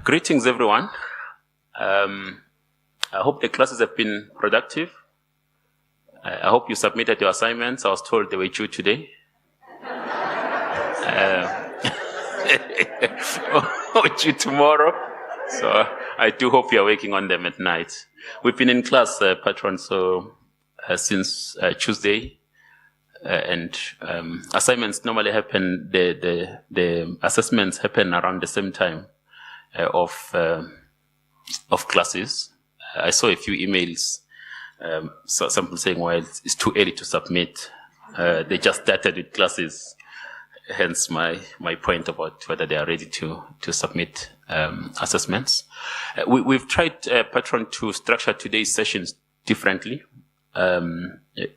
Greetings, everyone. I hope the classes have been productive. I hope you submitted your assignments. I was told they were due today. Or due tomorrow. So I do hope you are working on them at night. We've been in class, Patron, since Tuesday. And assignments normally happen, the assessments happen around the same time of classes. I saw a few emails, some people saying, well, it's too early to submit. They just started with classes, hence my point about whether they are ready to submit assessments. We've tried, Patron, to structure today's sessions differently.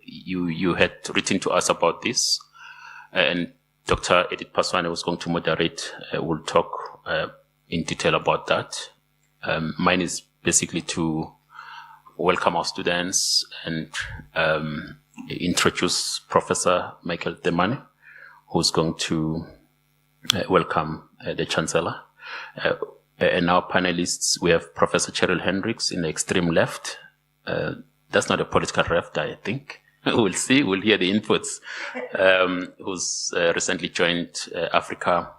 You had written to us about this, and Dr. Edith Paswane was going to moderate. We'll talk in detail about that. Mine is basically to welcome our students and introduce Professor Michael Temane, who's going to welcome the Chancellor. And our panelists, we have Professor Cheryl Hendricks in the extreme left. That's not a political left, I think. We'll see. We'll hear the inputs. Who's recently joined Africa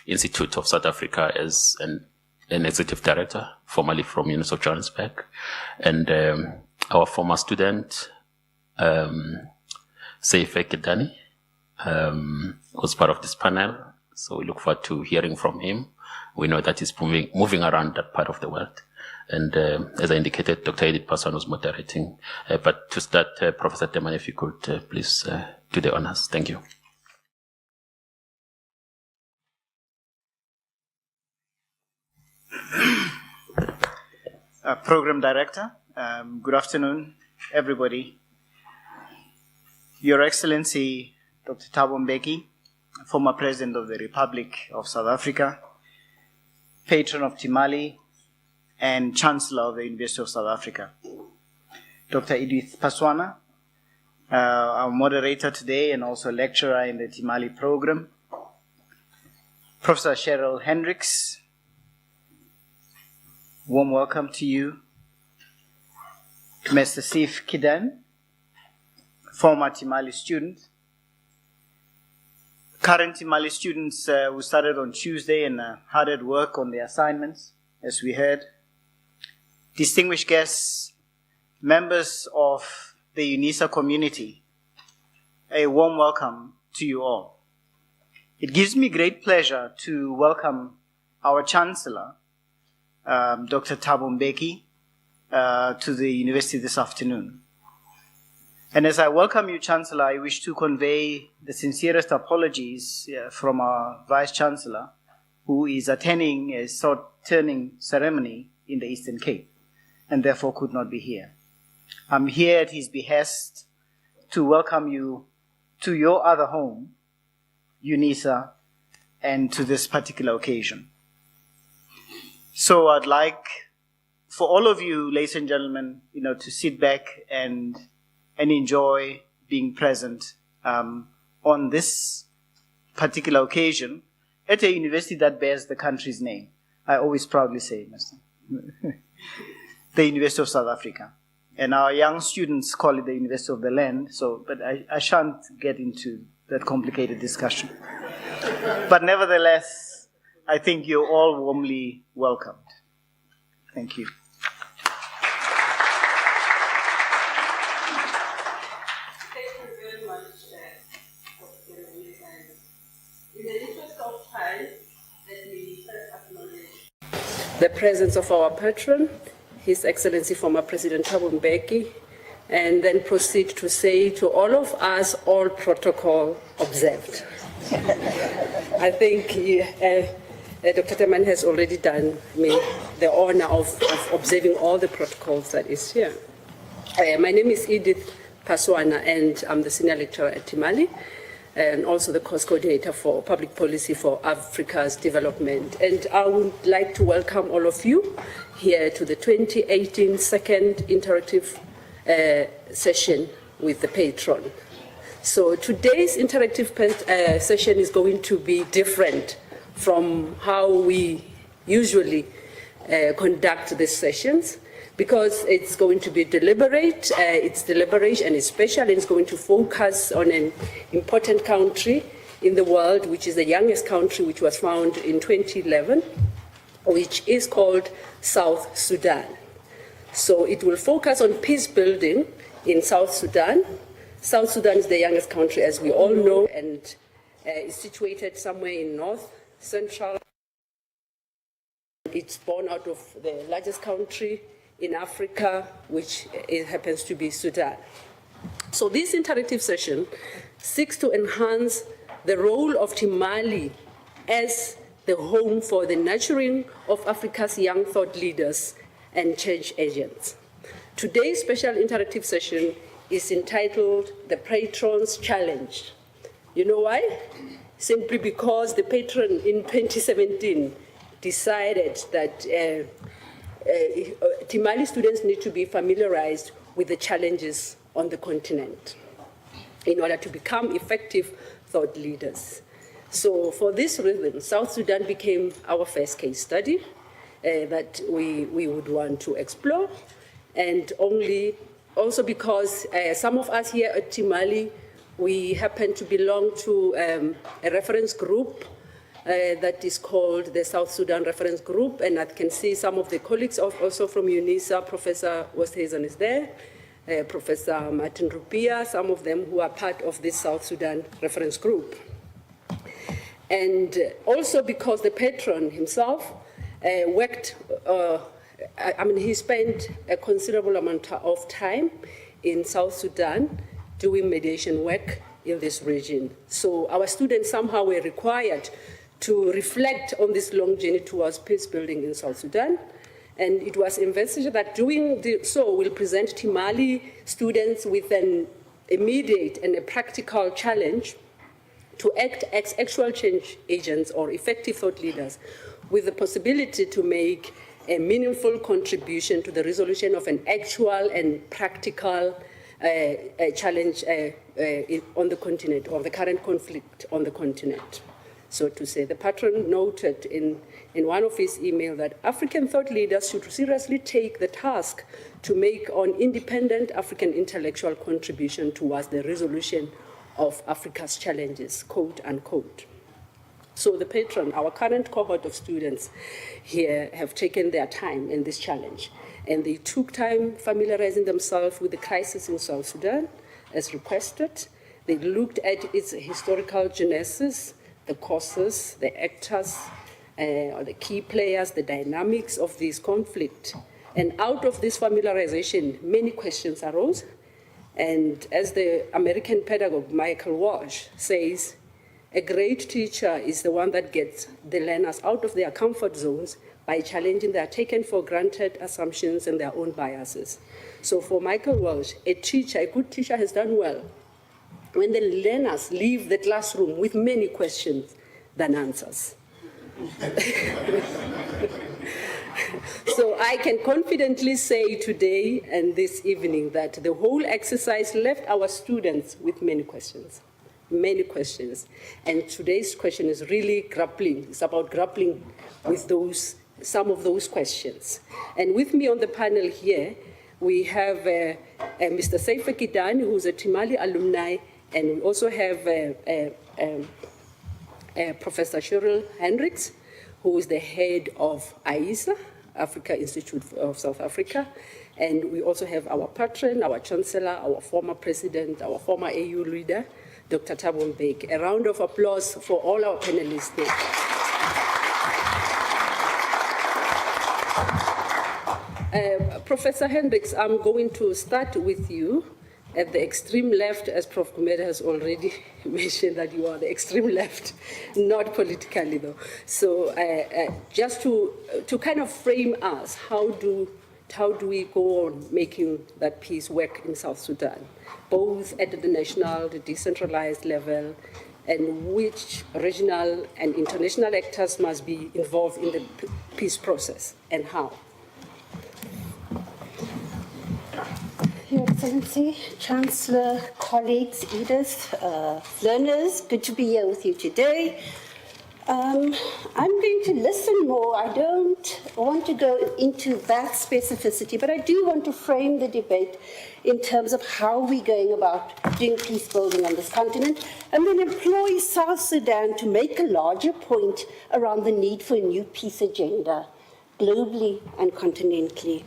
Institute of South Africa as an executive director, formerly from UNISA of Johannesburg. And our former student, Seife Kidane, who's part of this panel. So we look forward to hearing from him. We know that he's moving around that part of the world. And as I indicated, Dr. Edith Paswane was moderating. But to start, Professor Temane, if you could please do the honors. Thank you. Program Director, good afternoon, everybody. Your Excellency, Dr. Thabo Mbeki, former President of the Republic of South Africa, Patron of TMALI, and Chancellor of the University of South Africa. Dr. Edith Paswane, our moderator today and also lecturer in the TMALI program. Professor Cheryl Hendricks, warm welcome to you. Mr Seife Kidane, former TMALI student. Current TMALI students who started on Tuesday and hard at work on their assignments, as we heard. Distinguished guests, members of the UNISA community, a warm welcome to you all. It gives me great pleasure to welcome our Chancellor, Dr. Thabo Mbeki, to the university this afternoon. And as I welcome you, Chancellor, I wish to convey the sincerest apologies from our Vice Chancellor, who is attending a sword-turning ceremony in the Eastern Cape, and therefore could not be here. I'm here at his behest to welcome you to your other home, UNISA, and to this particular occasion. So I'd like for all of you, ladies and gentlemen, to sit back and enjoy being present on this particular occasion at a university that bears the country's name. I always proudly say, the University of South Africa. And our young students call it the University of the Land, but I shan't get into that complicated discussion. But nevertheless, I think you're all warmly welcomed. Thank you. Thank you very much, Dr. And in the interest of time, let me first acknowledge the presence of our patron, His Excellency former President Thabo Mbeki, and then proceed to say to all of us, all protocol observed. I think Dr. Temane has already done me the honor of observing all the protocols that is here. My name is Edith Paswane, and I'm the senior lecturer at TMALI, and also the course coordinator for public policy for Africa's development. And I would like to welcome all of you here to the 2018 second interactive session with the Patron. So today's interactive session is going to be different from how we usually conduct these sessions, because it's going to be deliberate, it's deliberation and it's special, and it's going to focus on an important country in the world, which is the youngest country, which was found in 2011, which is called South Sudan. So it will focus on peace building in South Sudan. South Sudan is the youngest country, as we all know, and is situated somewhere in north central. It's born out of the largest country in Africa, which happens to be Sudan. So this interactive session seeks to enhance the role of TMALI as the home for the nurturing of Africa's young thought leaders and change agents. Today's special interactive session is entitled The Patron's Challenge. You know why? Simply because the Patron in 2017 decided that TMALI students need to be familiarized with the challenges on the continent in order to become effective thought leaders. So for this reason, South Sudan became our first case study that we would want to explore, and also because some of us here at TMALI, we happen to belong to a reference group that is called the South Sudan Reference Group, and I can see some of the colleagues also from UNISA. Professor Westhazen is there, Professor Martin Rupia, some of them who are part of this South Sudan Reference Group. And also because the patron himself worked, he spent a considerable amount of time in South Sudan doing mediation work in this region. So our students somehow were required to reflect on this long journey towards peace building in South Sudan. And it was envisaged that doing so will present TMALI students with an immediate and a practical challenge to act as actual change agents or effective thought leaders with the possibility to make a meaningful contribution to the resolution of an actual and practical challenge on the continent, or the current conflict on the continent. So to say, the patron noted in one of his emails that African thought leaders should seriously take the task to make an independent African intellectual contribution towards the resolution of Africa's challenges, quote unquote. So the patron, our current cohort of students here, have taken their time in this challenge, and they took time familiarizing themselves with the crisis in South Sudan as requested. They looked at its historical genesis, the causes, the actors, or the key players, the dynamics of this conflict. And out of this familiarization, many questions arose. And as the American pedagogue Michael Walsh says, a great teacher is the one that gets the learners out of their comfort zones by challenging their taken for granted assumptions and their own biases. So for Michael Walsh, a good teacher has done well when the learners leave the classroom with many questions than answers. So I can confidently say today and this evening that the whole exercise left our students with many questions. And today's question is really grappling. It's about grappling with some of those questions. And with me on the panel here, we have Mr. Seife Kidane, who's a TMALI alumni, and we also have Professor Cheryl hendricks, who is the head of UNISA, Africa Institute of South Africa. And we also have our patron, our Chancellor, our former president, our former AU leader, Dr. Thabo Mbeki. A round of applause for all our panelists. Professor Hendricks, I'm going to start with you at the extreme left, as Prof Kumeda has already mentioned that you are the extreme left, not politically though. So just to kind of frame us, how do we go on making that peace work in South Sudan, both at the national, the decentralized level, and which regional and international actors must be involved in the peace process, and how? Your Excellency, Chancellor, colleagues, Edith, learners, good to be here with you today. I'm going to listen more. I don't want to go into that specificity, but I do want to frame the debate in terms of how we're going about doing peace building on this continent, and then employ South Sudan to make a larger point around the need for a new peace agenda, globally and continentally.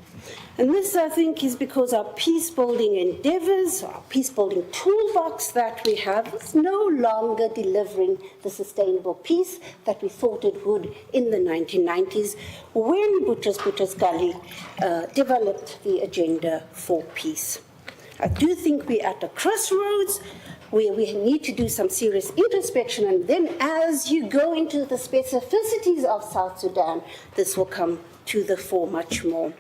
And this, I think, is because our peace-building endeavors, our peace-building toolbox that we have, is no longer delivering the sustainable peace that we thought it would in the 1990s when Boutros Ghali developed the agenda for peace. I do think we're at a crossroads where we need to do some serious introspection, and then as you go into the specificities of South Sudan, this will come to the fore much more.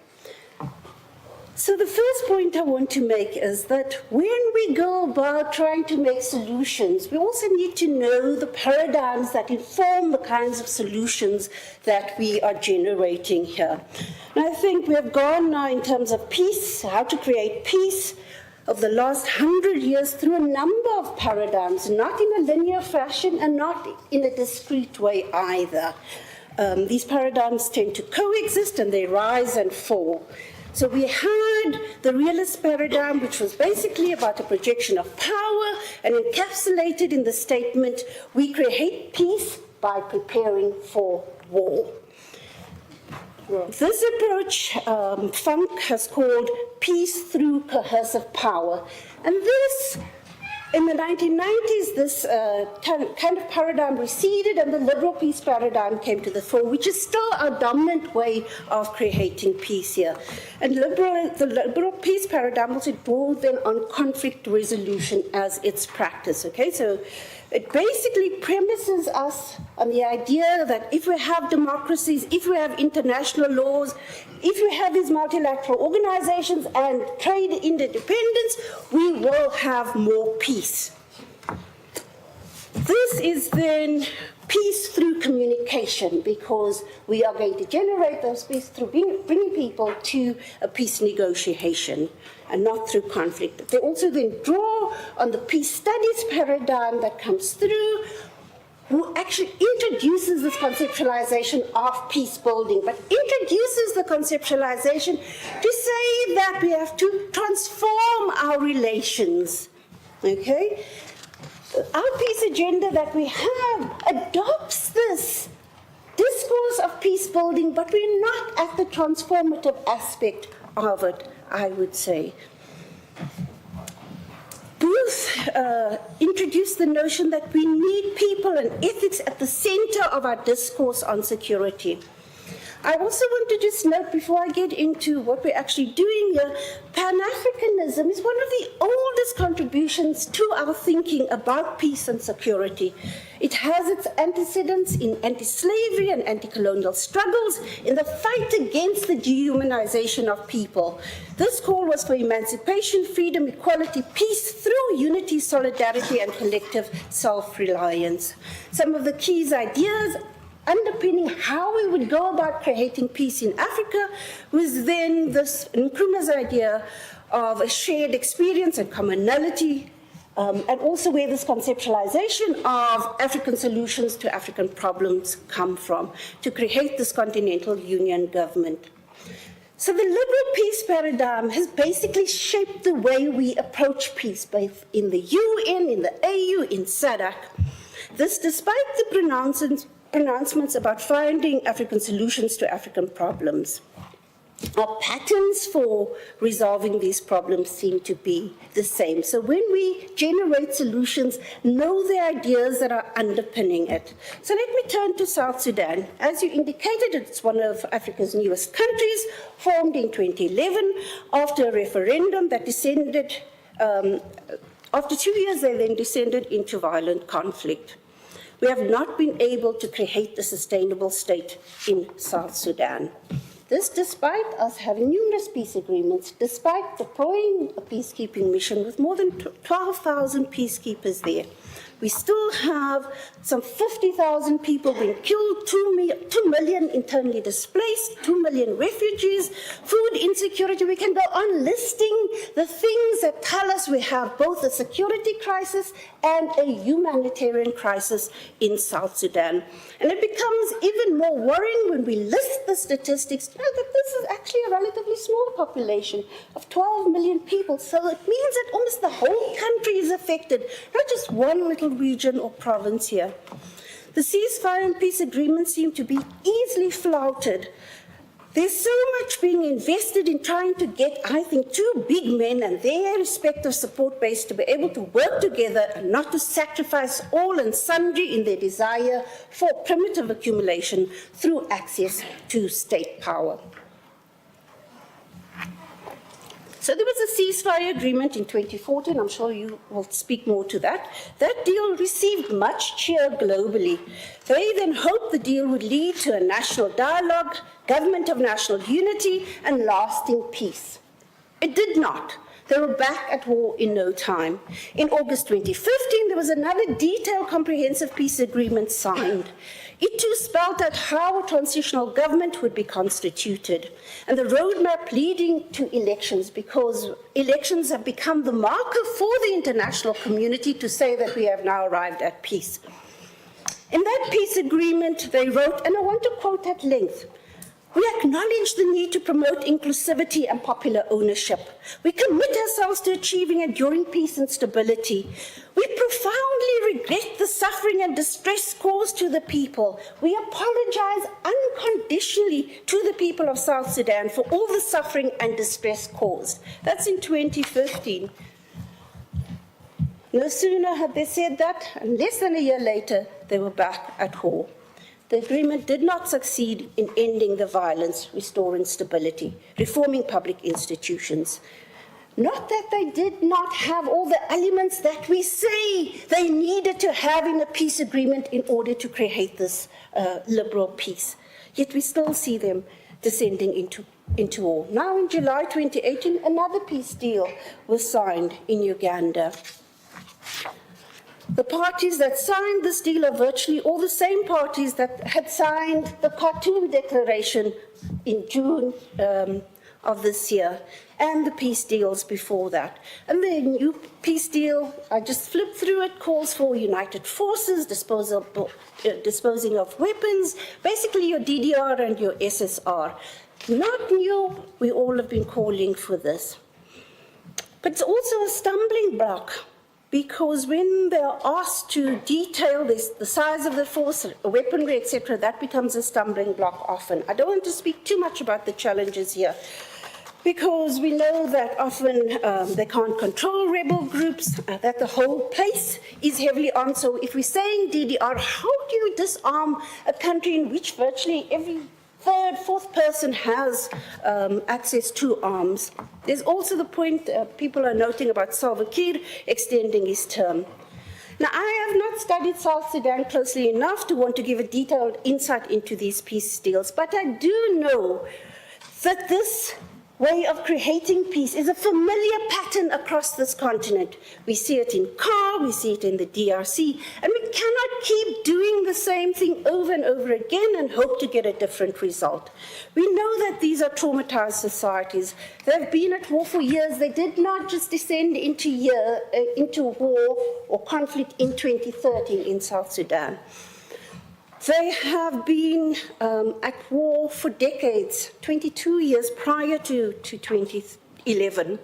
So the first point I want to make is that when we go about trying to make solutions, we also need to know the paradigms that inform the kinds of solutions that we are generating here. And I think we have gone now in terms of peace, how to create peace, of the last 100 years through a number of paradigms, not in a linear fashion and not in a discrete way either. These paradigms tend to coexist and they rise and fall. So we had the realist paradigm, which was basically about a projection of power and encapsulated in the statement, we create peace by preparing for war. This approach, Funk has called peace through coercive power. And this, in the 1990s, this kind of paradigm receded and the liberal peace paradigm came to the fore, which is still our dominant way of creating peace here. And the liberal peace paradigm also draws then on conflict resolution as its practice, okay? So it basically premises us on the idea that if we have democracies, if we have international laws, if we have these multilateral organizations and trade interdependence, we will have more peace. This is then peace through communication, because we are going to generate those peace through bringing people to a peace negotiation and not through conflict. They also then draw on the peace studies paradigm that comes through, who actually introduces this conceptualization of peace building, but introduces the conceptualization to say that we have to transform our relations, okay? Our peace agenda that we have adopts this discourse of peace building, but we're not at the transformative aspect of it, I would say. Booth introduced the notion that we need people and ethics at the center of our discourse on security. I also want to just note, before I get into what we're actually doing here, Pan-Africanism is one of the oldest contributions to our thinking about peace and security. It has its antecedents in anti-slavery and anti-colonial struggles, in the fight against the dehumanization of people. This call was for emancipation, freedom, equality, peace through unity, solidarity, and collective self-reliance. Some of the key ideas underpinning how we would go about creating peace in Africa was then this Nkrumah's idea of a shared experience and commonality, and also where this conceptualization of African solutions to African problems come from, to create this continental union government. So the liberal peace paradigm has basically shaped the way we approach peace, both in the UN, in the AU, in SADC. This despite the pronouncements about finding African solutions to African problems. Our patterns for resolving these problems seem to be the same. So when we generate solutions, know the ideas that are underpinning it. So let me turn to South Sudan. As you indicated, it's one of Africa's newest countries, formed in 2011 after a referendum that descended, after 2 years they then descended into violent conflict. We have not been able to create a sustainable state in South Sudan. This despite us having numerous peace agreements, despite deploying a peacekeeping mission with more than 12,000 peacekeepers there. We still have some 50,000 people being killed, 2 million internally displaced, 2 million refugees, food insecurity. We can go on listing the things that tell us we have both a security crisis and a humanitarian crisis in South Sudan. And it becomes even more worrying when we list the statistics, that this is actually a relatively small population of 12 million people. So it means that almost the whole country is affected, not just one little region or province here. The ceasefire and peace agreements seem to be easily flouted. There's so much being invested in trying to get, I think, two big men and their respective support base to be able to work together and not to sacrifice all and sundry in their desire for primitive accumulation through access to state power. So there was a ceasefire agreement in 2014. I'm sure you will speak more to that. That deal received much cheer globally. They then hoped the deal would lead to a national dialogue, government of national unity, and lasting peace. It did not. They were back at war in no time. In August 2015, there was another detailed comprehensive peace agreement signed. It too spelled out how a transitional government would be constituted and the roadmap leading to elections, because elections have become the marker for the international community to say that we have now arrived at peace. In that peace agreement, they wrote, and I want to quote at length, "We acknowledge the need to promote inclusivity and popular ownership. We commit ourselves to achieving enduring peace and stability. We profoundly regret the suffering and distress caused to the people. We apologize unconditionally to the people of South Sudan for all the suffering and distress caused." That's in 2015. No sooner had they said that, and less than a year later, they were back at war. The agreement did not succeed in ending the violence, restoring stability, reforming public institutions. Not that they did not have all the elements that we say they needed to have in a peace agreement in order to create this liberal peace. Yet we still see them descending into war. Now in July 2018, another peace deal was signed in Uganda. The parties that signed this deal are virtually all the same parties that had signed the Khartoum Declaration in June of this year, and the peace deals before that. And the new peace deal, I just flipped through it, calls for united forces, disposing of weapons, basically your DDR and your SSR. Not new, we all have been calling for this. But it's also a stumbling block, because when they're asked to detail this, the size of the force, weaponry, etc., that becomes a stumbling block often. I don't want to speak too much about the challenges here, because we know that often they can't control rebel groups, that the whole place is heavily armed. So if we're saying DDR, how do you disarm a country in which virtually every third, fourth person has access to arms? There's also the point people are noting about Salva Kiir extending his term. Now, I have not studied South Sudan closely enough to want to give a detailed insight into these peace deals, but I do know that this way of creating peace is a familiar pattern across this continent. We see it in CAR, we see it in the DRC, and we cannot keep doing the same thing over and over again and hope to get a different result. We know that these are traumatized societies. They've been at war for years. They did not just descend into war or conflict in 2013 in South Sudan. They have been at war for decades, 22 years prior to 2011.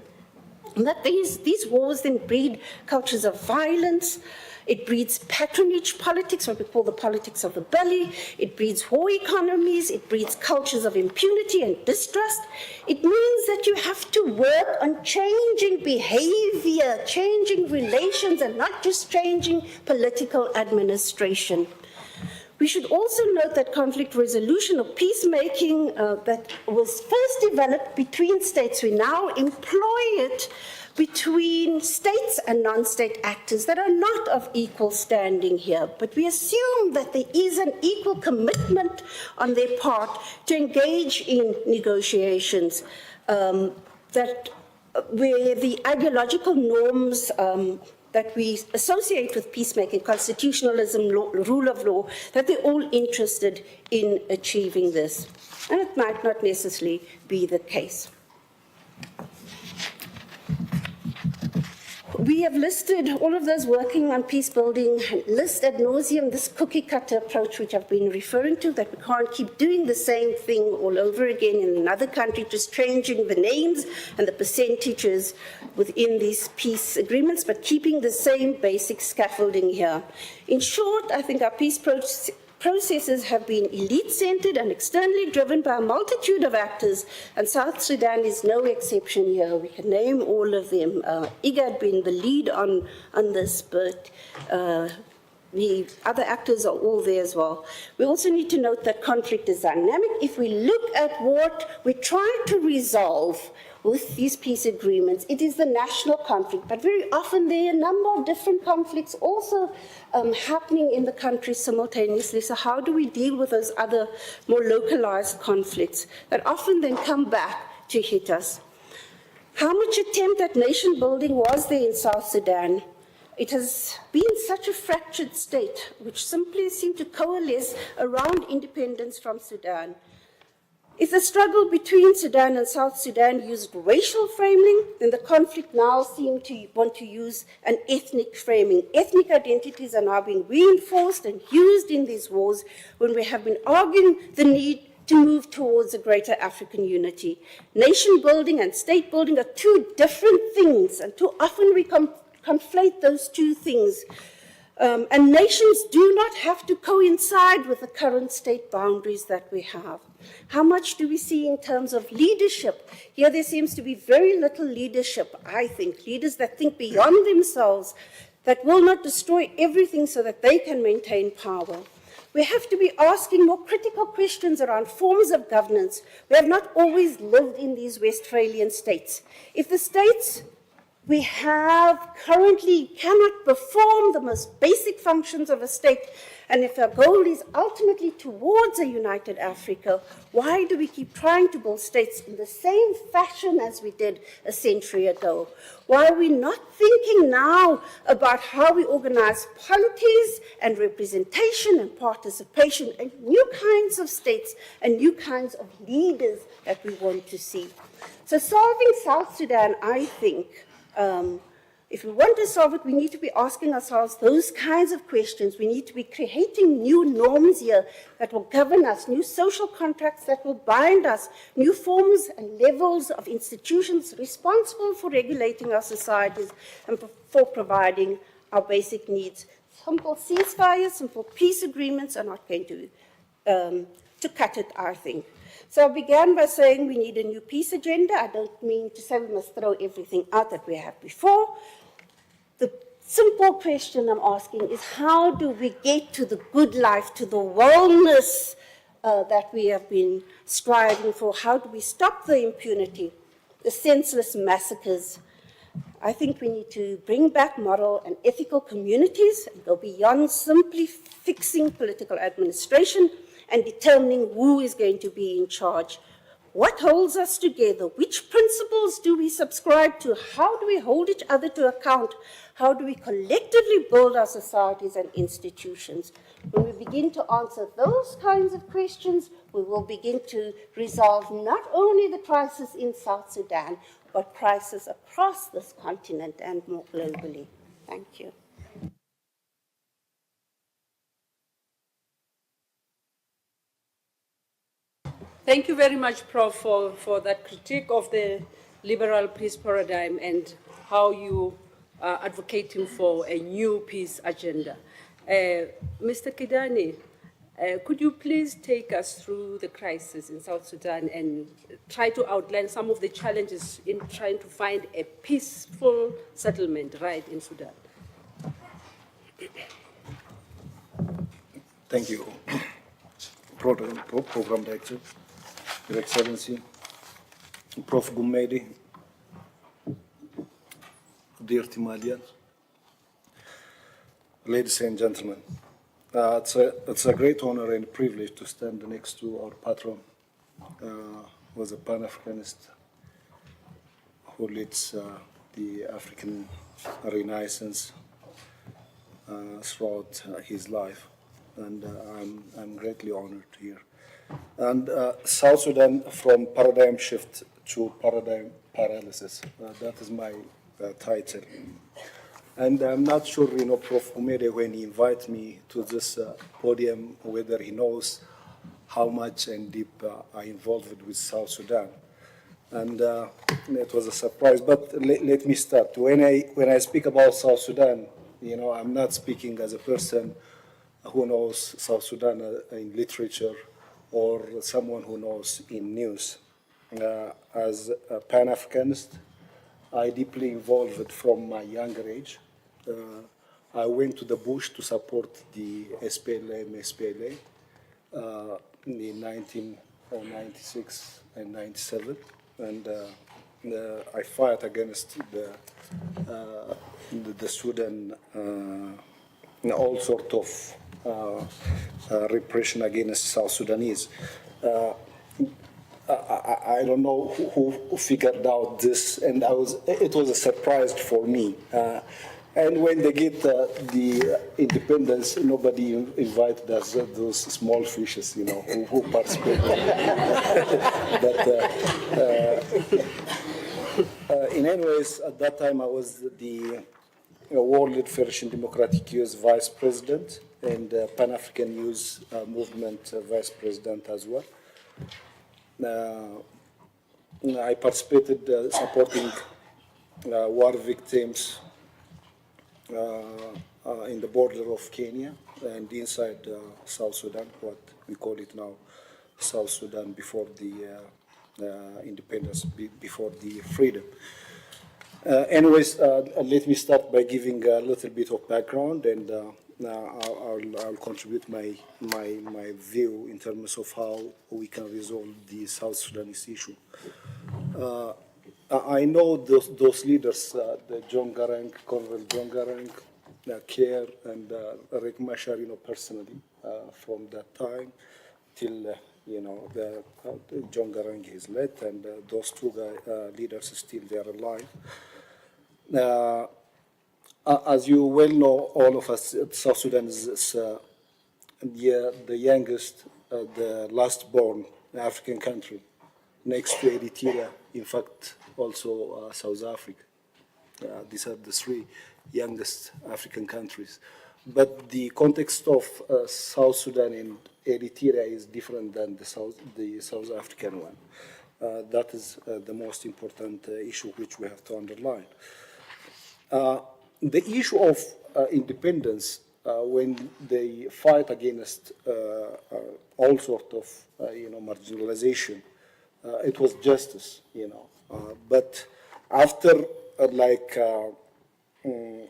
And that these wars then breed cultures of violence. It breeds patronage politics, what we call the politics of the belly. It breeds war economies. It breeds cultures of impunity and distrust. It means that you have to work on changing behavior, changing relations, and not just changing political administration. We should also note that conflict resolution or peacemaking that was first developed between states, we now employ it between states and non-state actors that are not of equal standing here. But we assume that there is an equal commitment on their part to engage in negotiations that where the ideological norms that we associate with peacemaking, constitutionalism, rule of law, that they're all interested in achieving this. And it might not necessarily be the case. We have listed all of those working on peace building, list ad nauseum this cookie cutter approach which I've been referring to, that we can't keep doing the same thing all over again in another country, just changing the names and the percentages within these peace agreements, but keeping the same basic scaffolding here. In short, I think our peace processes have been elite-centered and externally driven by a multitude of actors, and South Sudan is no exception here. We can name all of them. IGAD being the lead on this, but the other actors are all there as well. We also need to note that conflict is dynamic. If we look at what we're trying to resolve with these peace agreements, it is the national conflict, but very often there are a number of different conflicts also happening in the country simultaneously. So how do we deal with those other more localized conflicts that often then come back to hit us? How much attempt at nation building was there in South Sudan? It has been such a fractured state, which simply seemed to coalesce around independence from Sudan. If the struggle between Sudan and South Sudan used racial framing, then the conflict now seemed to want to use an ethnic framing. Ethnic identities are now being reinforced and used in these wars when we have been arguing the need to move towards a greater African unity. Nation building and state building are two different things, and too often we conflate those two things. And nations do not have to coincide with the current state boundaries that we have. How much do we see in terms of leadership? Here there seems to be very little leadership, I think. Leaders that think beyond themselves, that will not destroy everything so that they can maintain power. We have to be asking more critical questions around forms of governance. We have not always lived in these Westphalian states. If the states we have currently cannot perform the most basic functions of a state, and if our goal is ultimately towards a united Africa, why do we keep trying to build states in the same fashion as we did a century ago? Why are we not thinking now about how we organize polities and representation and participation and new kinds of states and new kinds of leaders that we want to see? So solving South Sudan, I think, if we want to solve it, we need to be asking ourselves those kinds of questions. We need to be creating new norms here that will govern us, new social contracts that will bind us, new forms and levels of institutions responsible for regulating our societies and for providing our basic needs. Simple ceasefires, simple peace agreements are not going to cut it, I think. So I began by saying we need a new peace agenda. I don't mean to say we must throw everything out that we had before. The simple question I'm asking is, how do we get to the good life, to the wellness that we have been striving for? How do we stop the impunity, the senseless massacres? I think we need to bring back moral and ethical communities and go beyond simply fixing political administration and determining who is going to be in charge. What holds us together? Which principles do we subscribe to? How do we hold each other to account? How do we collectively build our societies and institutions? When we begin to answer those kinds of questions, we will begin to resolve not only the crisis in South Sudan, but crises across this continent and more globally. Thank you. Thank you very much, Prof, for that critique of the liberal peace paradigm and how you are advocating for a new peace agenda. Mr. Kidane, could you please take us through the crisis in South Sudan and try to outline some of the challenges in trying to find a peaceful settlement right in Sudan? Thank you, Program Director, Your Excellency, Prof Mbeki, dear TMALI, ladies and gentlemen. It's a great honor and privilege to stand next to our patron, who is a Pan-Africanist who leads the African Renaissance throughout his life, and I'm greatly honored here. And South Sudan from paradigm shift to paradigm paralysis. That is my title. And I'm not sure, Prof Mbeki, when he invited me to this podium, whether he knows how much and deep I involved with South Sudan. And it was a surprise, but let me start. When I speak about South Sudan, I'm not speaking as a person who knows South Sudan in literature or someone who knows in news. As a Pan-Africanist, I deeply involved from my younger age. I went to the bush to support the SPLA in 1996 and 97, and I fought against the Sudan, all sort of repression against South Sudanese. I don't know who figured out this, and it was a surprise for me. And when they get the independence, nobody invited us, those small fishes, who participate. But in any ways, at that time, I was the World Federation Democratic Youth Vice President and Pan-African Youth Movement Vice President as well. I participated supporting war victims in the border of Kenya and inside South Sudan, what we call it now, South Sudan before the independence, before the freedom. Anyways, let me start by giving a little bit of background, and I'll contribute my view in terms of how we can resolve the South Sudanese issue. I know those leaders, the John Garang, Colonel John Garang, Kerr, and Riek Machar, personally, from that time till, the John Garang is led, and those two leaders still there alive. As you well know, all of us, South Sudan is the youngest, the last born African country, next to Eritrea, in fact, also South Africa. These are the three youngest African countries. But the context of South Sudan and Eritrea is different than the South African one. That is the most important issue which we have to underline. The issue of independence, when they fight against all sort of marginalization, it was justice, but after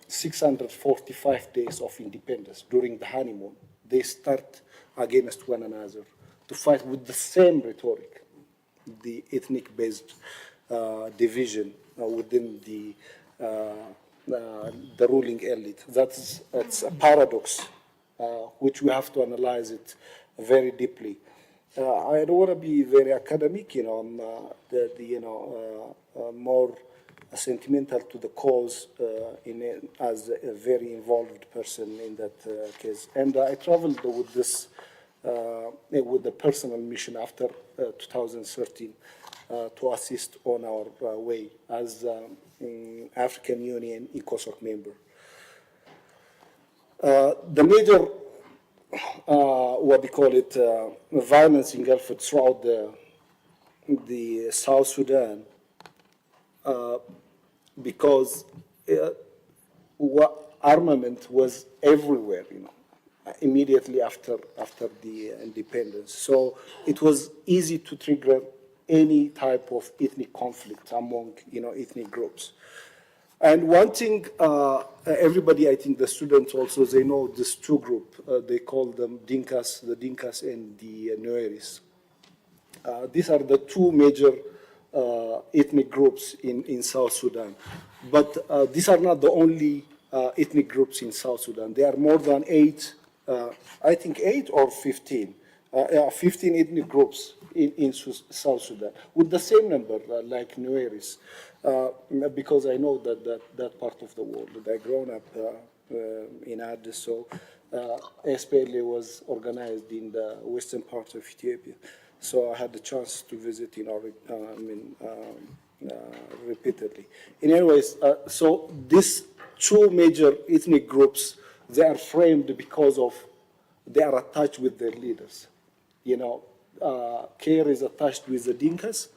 645 days of independence during the honeymoon, they start against one another to fight with the same rhetoric, the ethnic-based division within the ruling elite. It's a paradox which we have to analyze it very deeply. I don't want to be very academic, I'm more sentimental to the cause as a very involved person in that case. And I traveled with this, with the personal mission after 2013 to assist on our way as African Union ECOSOC member. The major, what they call it, violence engulfed throughout the South Sudan, because armament was everywhere, immediately after the independence. So it was easy to trigger any type of ethnic conflict among, ethnic groups. And one thing, everybody, I think the students also, they know this two group. They call them Dinkas, the Dinkas and the Nueris. These are the two major ethnic groups in South Sudan. But these are not the only ethnic groups in South Sudan. There are more than 8, I think 8 or 15, 15 ethnic groups in South Sudan with the same number like Nueris. Because I know that part of the world. I grown up in Addis, so SPLA was organized in the western part of Ethiopia. So I had the chance to visit repeatedly. Anyways, so these two major ethnic groups, they are framed because of they are attached with their leaders. You know, Care is attached with the Dinkas,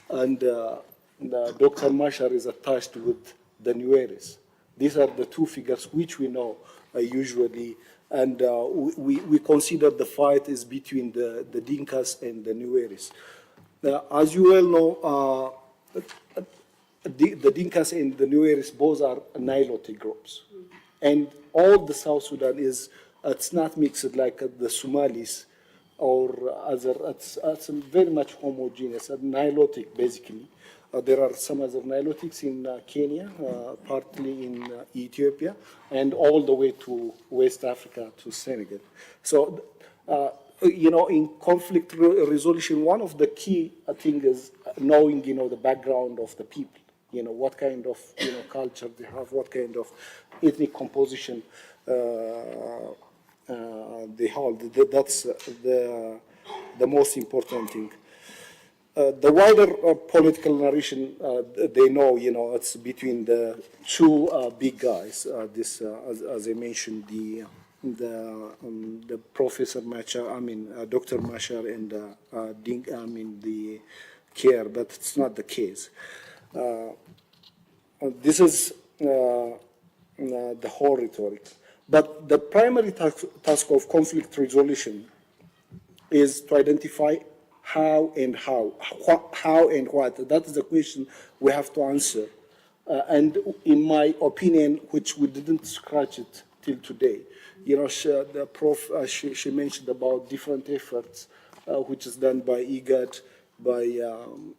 and Dr. Mashar is attached with the Nueris. These are the two figures which we know usually, and we consider the fight is between the Dinkas and the Nueris. As you well know, the Dinkas and the Nueris both are Nilotic groups. And all the South Sudan it's not mixed like the Somalis or other, it's very much homogeneous, Nilotic basically. There are some other Nilotics in Kenya, partly in Ethiopia, and all the way to West Africa, to Senegal. So, you know, in conflict resolution, one of the key things is knowing, you know, the background of the people. You know, what kind of, you know, culture they have, what kind of ethnic composition they hold. That's the most important thing. The wider political narration, they know, you know, it's between the two big guys. As I mentioned, the Professor Machar, Dr. Machar and the Care, but it's not the case. This is the whole rhetoric. But the primary task of conflict resolution is to identify how and what. That is the question we have to answer. And in my opinion, which we didn't scratch it till today, you know, the Prof, she mentioned about different efforts, which is done by IGAD, by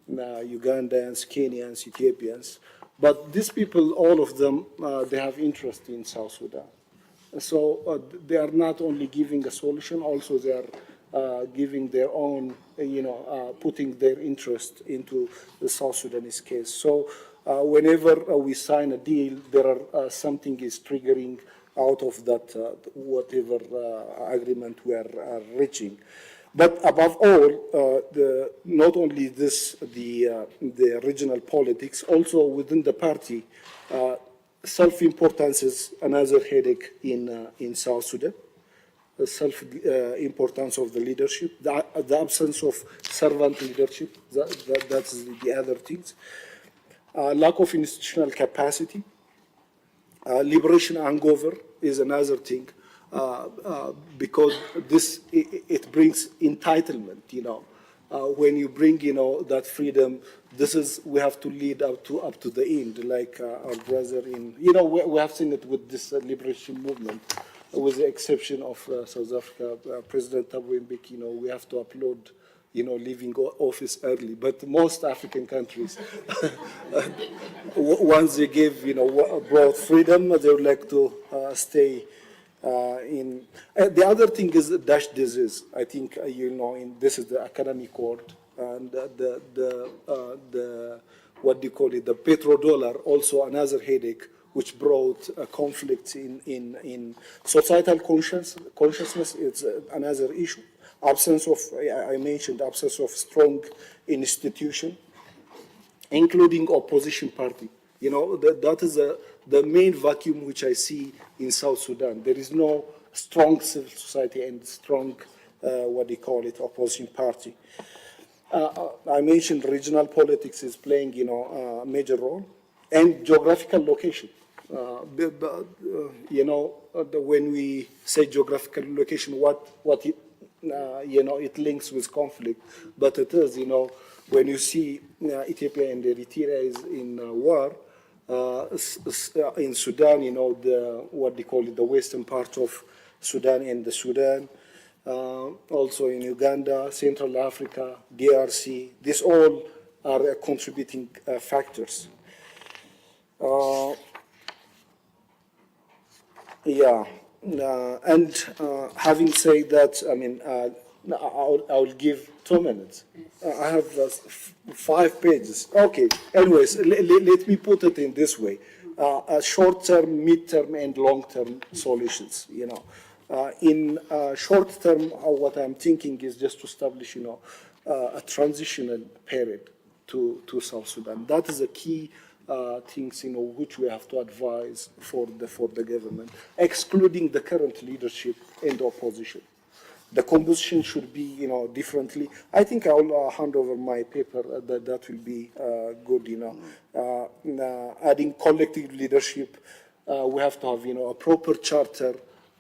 Ugandans, Kenyans, Ethiopians. But these people, all of them, they have interest in South Sudan. So they are not only giving a solution, also they are giving their own, you know, putting their interest into the South Sudanese case. So whenever we sign a deal, there are something is triggering out of that whatever agreement we are reaching. But above all, not only this, the regional politics, also within the party, self-importance is another headache in South Sudan. The self-importance of the leadership, the absence of servant leadership, that's the other things. Lack of institutional capacity. Liberation hangover is another thing, because this, it brings entitlement, you know. When you bring, you know, that freedom, this is, we have to lead up to the end, like our brother in, you know, we have seen it with this liberation movement. With the exception of South Africa, President Thabo Mbeki, you know, we have to upload, you know, leaving office early. But most African countries, once they give, you know, broad freedom, they would like to stay in. The other thing is Dutch disease. I think, you know, this is the academic world, and the what do you call it, the petrodollar, also another headache, which brought conflicts in societal consciousness. It's another issue. Absence of, I mentioned, absence of strong institution, including opposition party. You know, that is the main vacuum which I see in South Sudan. There is no strong civil society and strong, what do you call it, opposition party. I mentioned regional politics is playing, you know, a major role, and geographical location. You know, when we say geographical location, what it, you know, it links with conflict, but it is, you know, when you see Ethiopia and Eritrea is in war, in Sudan, you know, what they call it, the western part of Sudan and the Sudan. Also in Uganda, Central Africa, DRC, these all are contributing factors. Having said that, I mean, I'll give 2 minutes. I have 5 pages. Okay. Anyways, let me put it in this way: short-term, mid-term, and long-term solutions. You know, in short-term, what I'm thinking is just to establish, you know, a transitional period to South Sudan. That is a key. Things, you know, which we have to advise for the government, excluding the current leadership and the opposition. The composition should be, you know, differently. I think I'll hand over my paper. That will be good, you know. Adding collective leadership, we have to have, you know, a proper charter,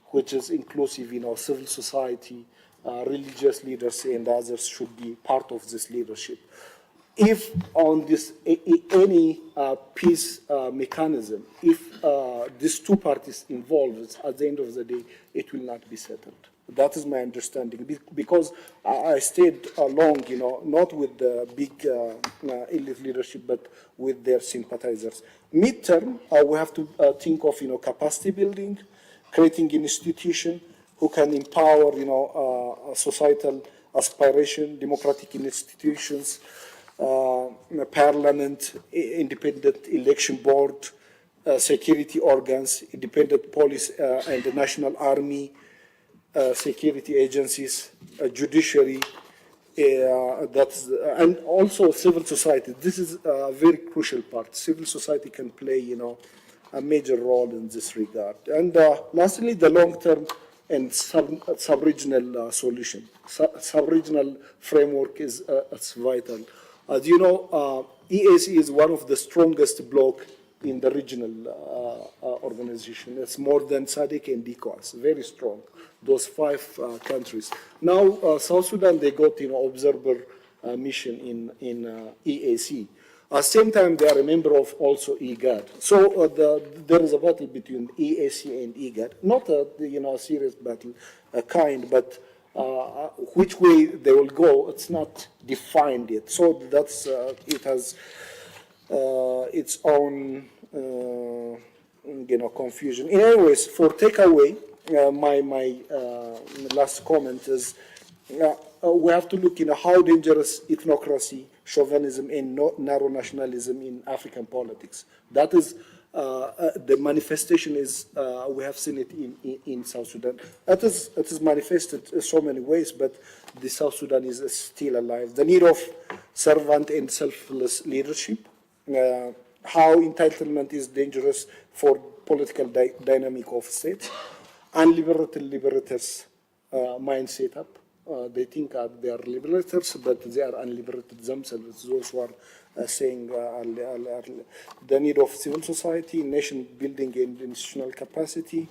which is inclusive, you know, civil society, religious leaders, and others should be part of this leadership. If on this any peace mechanism, if these 2 parties involved, at the end of the day, it will not be settled. That is my understanding, because I stayed long, you know, not with the big elite leadership, but with their sympathizers. Midterm, we have to think of, you know, capacity building, creating an institution who can empower, you know, societal aspiration, democratic institutions, parliament, independent election board, security organs, independent police and the national army, security agencies, judiciary, and also civil society. This is a very crucial part. Civil society can play, you know, a major role in this regard. And lastly, the long-term and sub-regional solution. Sub-regional framework is vital. As you know, EAC is one of the strongest bloc in the regional organization. It's more than SADC and ECOWAS, very strong, those 5 countries. Now, South Sudan, they got, you know, observer mission in EAC. At the same time, they are a member of also IGAD. So there is a battle between EAC and IGAD, not a, you know, a serious battle, but which way they will go, it's not defined yet. So that's it has its own you know, confusion. In any ways, for takeaway, my last comment is we have to look, you know, how dangerous ethnocracy, chauvinism, and narrow nationalism in African politics. That is. The manifestation is, we have seen it in South Sudan. It is manifested in so many ways, but the South Sudan is still alive. The need of servant and selfless leadership, how entitlement is dangerous for political dynamic of states, unliberated liberators mind setup. They think they are liberators, but they are unliberated themselves. Those who are saying the need of civil society, nation building and institutional capacity,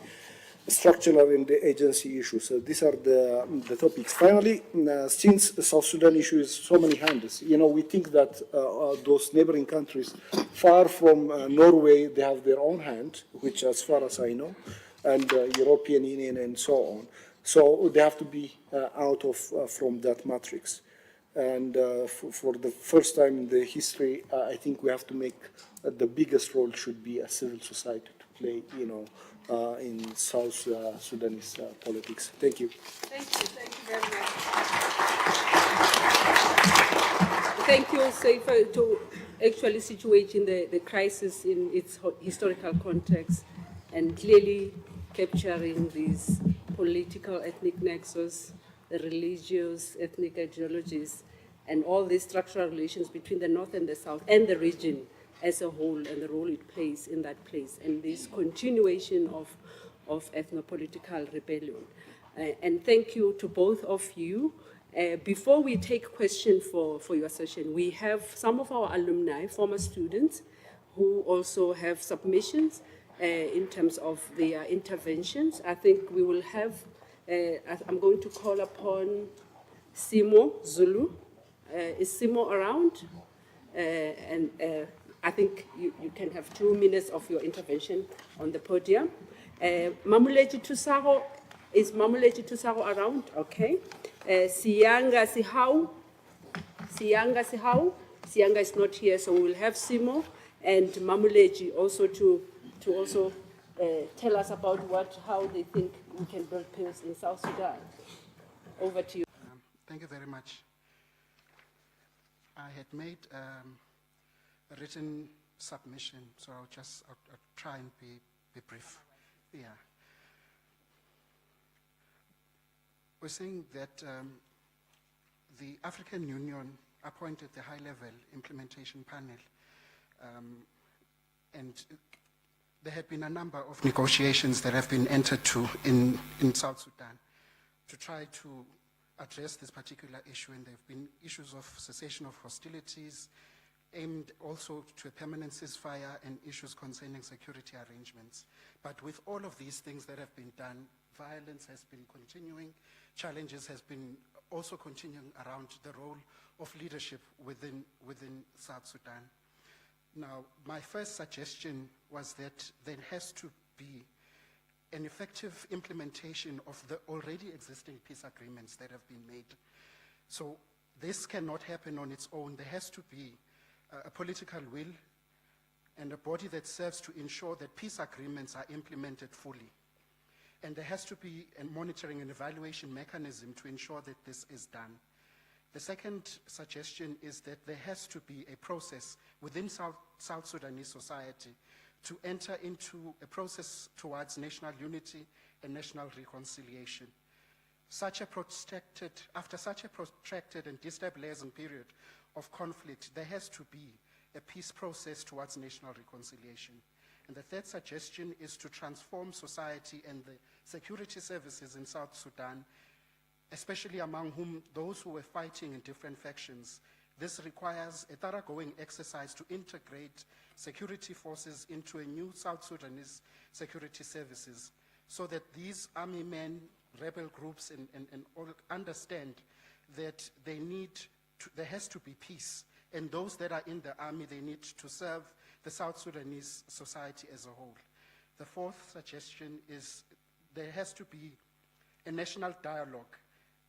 structural and agency issues. So these are the topics. Finally, since the South Sudan issue is so many hands, you know, we think that those neighboring countries, far from Norway, they have their own hand, which as far as I know, and European Union and so on. So they have to be out of from that matrix. And for the first time in the history, I think we have to make the biggest role should be a civil society to play, you know, in South Sudanese politics. Thank you. Thank you very much. Thank you, Seife, to actually situating the crisis in its historical context and clearly capturing these political ethnic nexus, the religious ethnic ideologies, and all these structural relations between the North and the South and the region as a whole and the role it plays in that place, and this continuation of ethnopolitical rebellion. And thank you to both of you. Before we take questions for your session, we have some of our alumni, former students, who also have submissions in terms of their interventions. I think we will have, I'm going to call upon Simo Zulu. Is Simo around? And I think you can have 2 minutes of your intervention on the podium. Mamuleji Tusaro, is Mamuleji Tusaro around? Okay. Siyanga Sihau. Siyanga is not here, so we will have Simo and Mamuleji also to also tell us about how they think we can build peace in South Sudan. Over to you. Thank you very much. I had made a written submission, so I'll try and be brief. Yeah. We're saying that the African Union appointed the high-level implementation panel, and there had been a number of negotiations that have been entered to in South Sudan to try to address this particular issue, and there have been issues of cessation of hostilities, aimed also to a permanent ceasefire, and issues concerning security arrangements. But with all of these things that have been done, violence has been continuing, challenges has been also continuing around the role of leadership within South Sudan. Now, my first suggestion was that there has to be an effective implementation of the already existing peace agreements that have been made. So this cannot happen on its own. There has to be a political will and a body that serves to ensure that peace agreements are implemented fully. And there has to be a monitoring and evaluation mechanism to ensure that this is done. The second suggestion is that there has to be a process within South Sudanese society to enter into a process towards national unity and national reconciliation. After such a protracted and destabilizing period of conflict, there has to be a peace process towards national reconciliation. And the third suggestion is to transform society and the security services in South Sudan, especially among whom those who were fighting in different factions. This requires a thoroughgoing exercise to integrate security forces into a new South Sudanese security services, so that these army men, rebel groups, and all understand that there has to be peace. And those that are in the army, they need to serve the South Sudanese society as a whole. The fourth suggestion is there has to be a national dialogue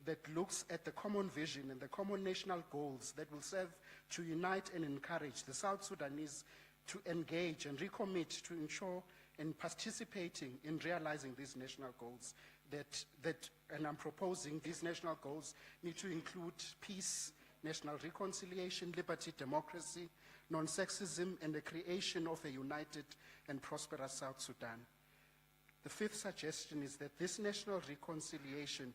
that looks at the common vision and the common national goals that will serve to unite and encourage the South Sudanese to engage and recommit to ensure and participating in realizing these national goals. And I'm proposing these national goals need to include peace, national reconciliation, liberty, democracy, non-sexism, and the creation of a united and prosperous South Sudan. The fifth suggestion is that this national reconciliation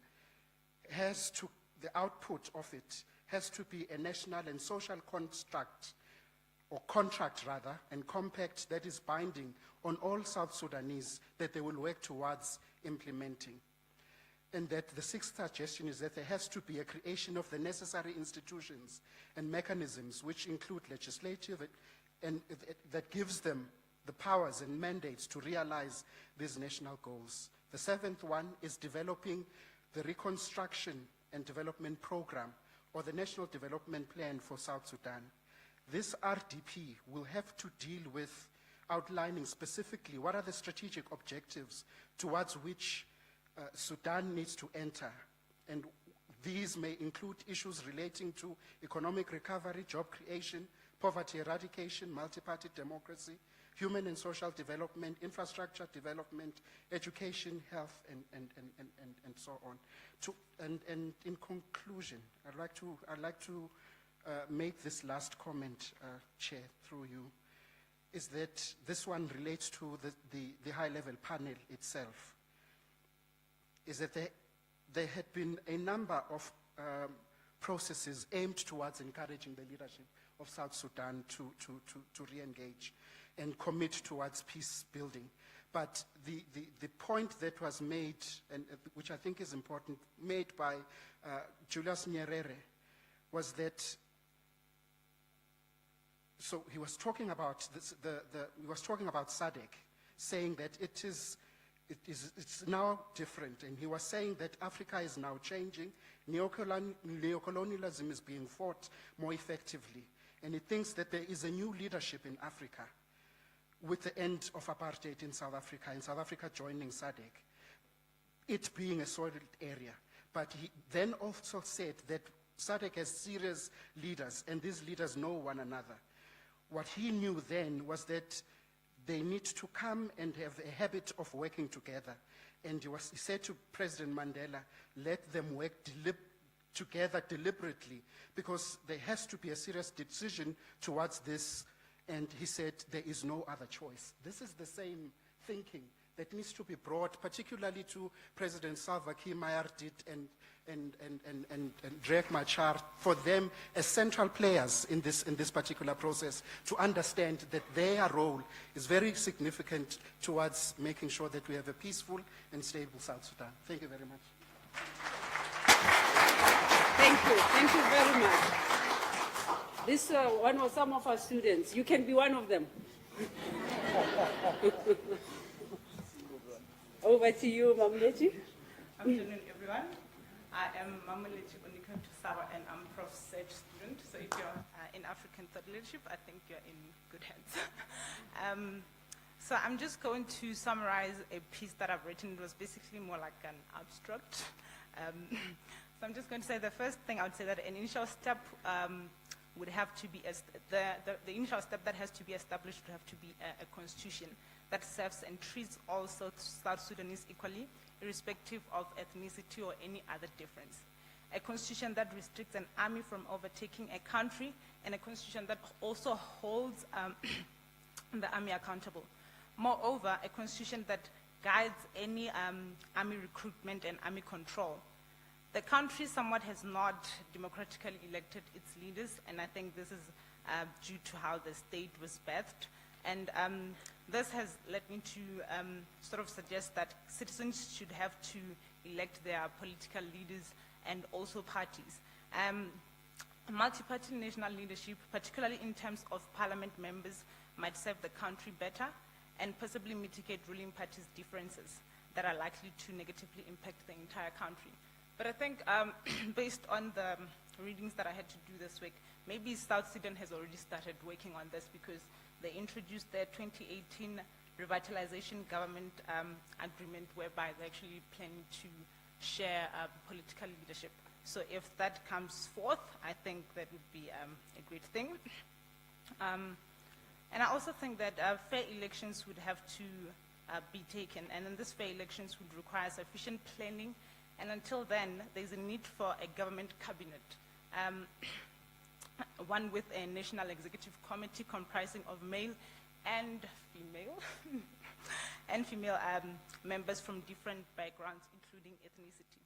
the output of it has to be a national and social construct, or contract rather, and compact that is binding on all South Sudanese that they will work towards implementing. And that the sixth suggestion is that there has to be a creation of the necessary institutions and mechanisms which include legislative and that gives them the powers and mandates to realize these national goals. The seventh one is developing the Reconstruction and Development Program, or the National Development Plan for South Sudan. This RDP will have to deal with outlining specifically what are the strategic objectives towards which Sudan needs to enter. And these may include issues relating to economic recovery, job creation, poverty eradication, multi-party democracy, human and social development, infrastructure development, education, health, and so on. And in conclusion, I'd like to make this last comment, Chair, through you, is that this one relates to the high-level panel itself, is that there had been a number of processes aimed towards encouraging the leadership of South Sudan to re-engage and commit towards peace building. But the point that was made, and which I think is important, made by Julius Nyerere, was that, so he was talking about this, he was talking about SADC, saying that it's now different, and he was saying that Africa is now changing, neocolonialism is being fought more effectively, and he thinks that there is a new leadership in Africa with the end of apartheid in South Africa joining SADC, it being a solid area. But he then also said that SADC has serious leaders, and these leaders know one another. What he knew then was that they need to come and have a habit of working together. And he said to President Mandela, let them work together deliberately, because there has to be a serious decision towards this. And he said, there is no other choice. This is the same thinking that needs to be brought, particularly to President Salva Kiir Mayardit and Riek Machar, for them as central players in this particular process, to understand that their role is very significant towards making sure that we have a peaceful and stable South Sudan. Thank you very much. Thank you very much. This one was some of our students. You can be one of them. Over to you, Mamlechi. Afternoon, everyone. I am Mamlechi Onikam Tusaba, and I'm Prof Cheryl student. So if you're in African thought leadership, I think you're in good hands. So I'm just going to summarize a piece that I've written. It was basically more like an abstract. So I'm just going to say the first thing I would say that an initial step would have to be, the initial step that has to be established would have to be a constitution that serves and treats all South Sudanese equally, irrespective of ethnicity or any other difference. A constitution that restricts an army from overtaking a country, and a constitution that also holds the army accountable. Moreover, a constitution that guides any army recruitment and army control. The country somewhat has not democratically elected its leaders, and I think this is due to how the state was birthed. And this has led me to sort of suggest that citizens should have to elect their political leaders and also parties. Multi-party national leadership, particularly in terms of parliament members, might serve the country better and possibly mitigate ruling parties' differences that are likely to negatively impact the entire country. But I think based on the readings that I had to do this week, maybe South Sudan has already started working on this, because they introduced their 2018 revitalization government agreement, whereby they're actually planning to share political leadership. So if that comes forth, I think that would be a great thing. And I also think that fair elections would have to be taken, and then these fair elections would require sufficient planning. And until then, there's a need for a government cabinet, one with a national executive committee comprising of male and female members from different backgrounds, including ethnicity.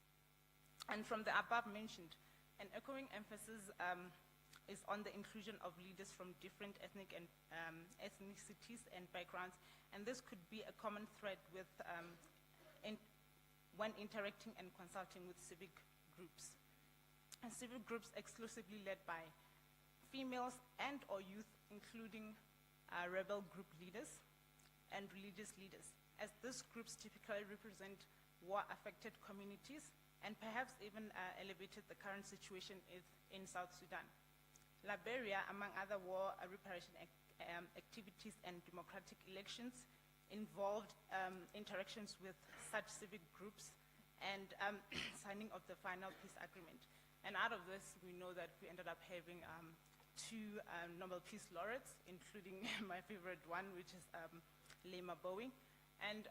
And from the above mentioned, an echoing emphasis is on the inclusion of leaders from different ethnic and ethnicities and backgrounds, and this could be a common thread with when interacting and consulting with civic groups. And civic groups exclusively led by females and or youth, including rebel group leaders and religious leaders, as these groups typically represent war-affected communities and perhaps even elevated the current situation in South Sudan. Liberia, among other war reparation activities and democratic elections, involved interactions with such civic groups and signing of the final peace agreement. And out of this, we know that we ended up having two Nobel Peace Laureates, including my favorite one, which is Lema Bowie. And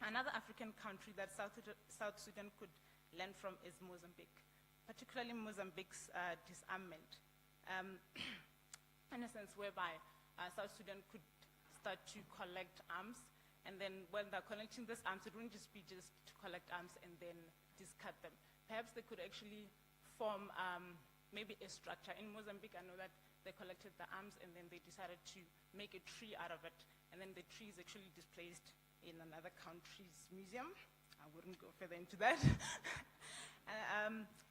another African country that South Sudan could learn from is Mozambique, particularly Mozambique's disarmament, in a sense whereby South Sudan could start to collect arms, and then when they're collecting these arms, it wouldn't just be to collect arms and then discard them. Perhaps they could actually form maybe a structure. In Mozambique, I know that they collected the arms and then they decided to make a tree out of it, and then the tree is actually displaced in another country's museum. I wouldn't go further into that.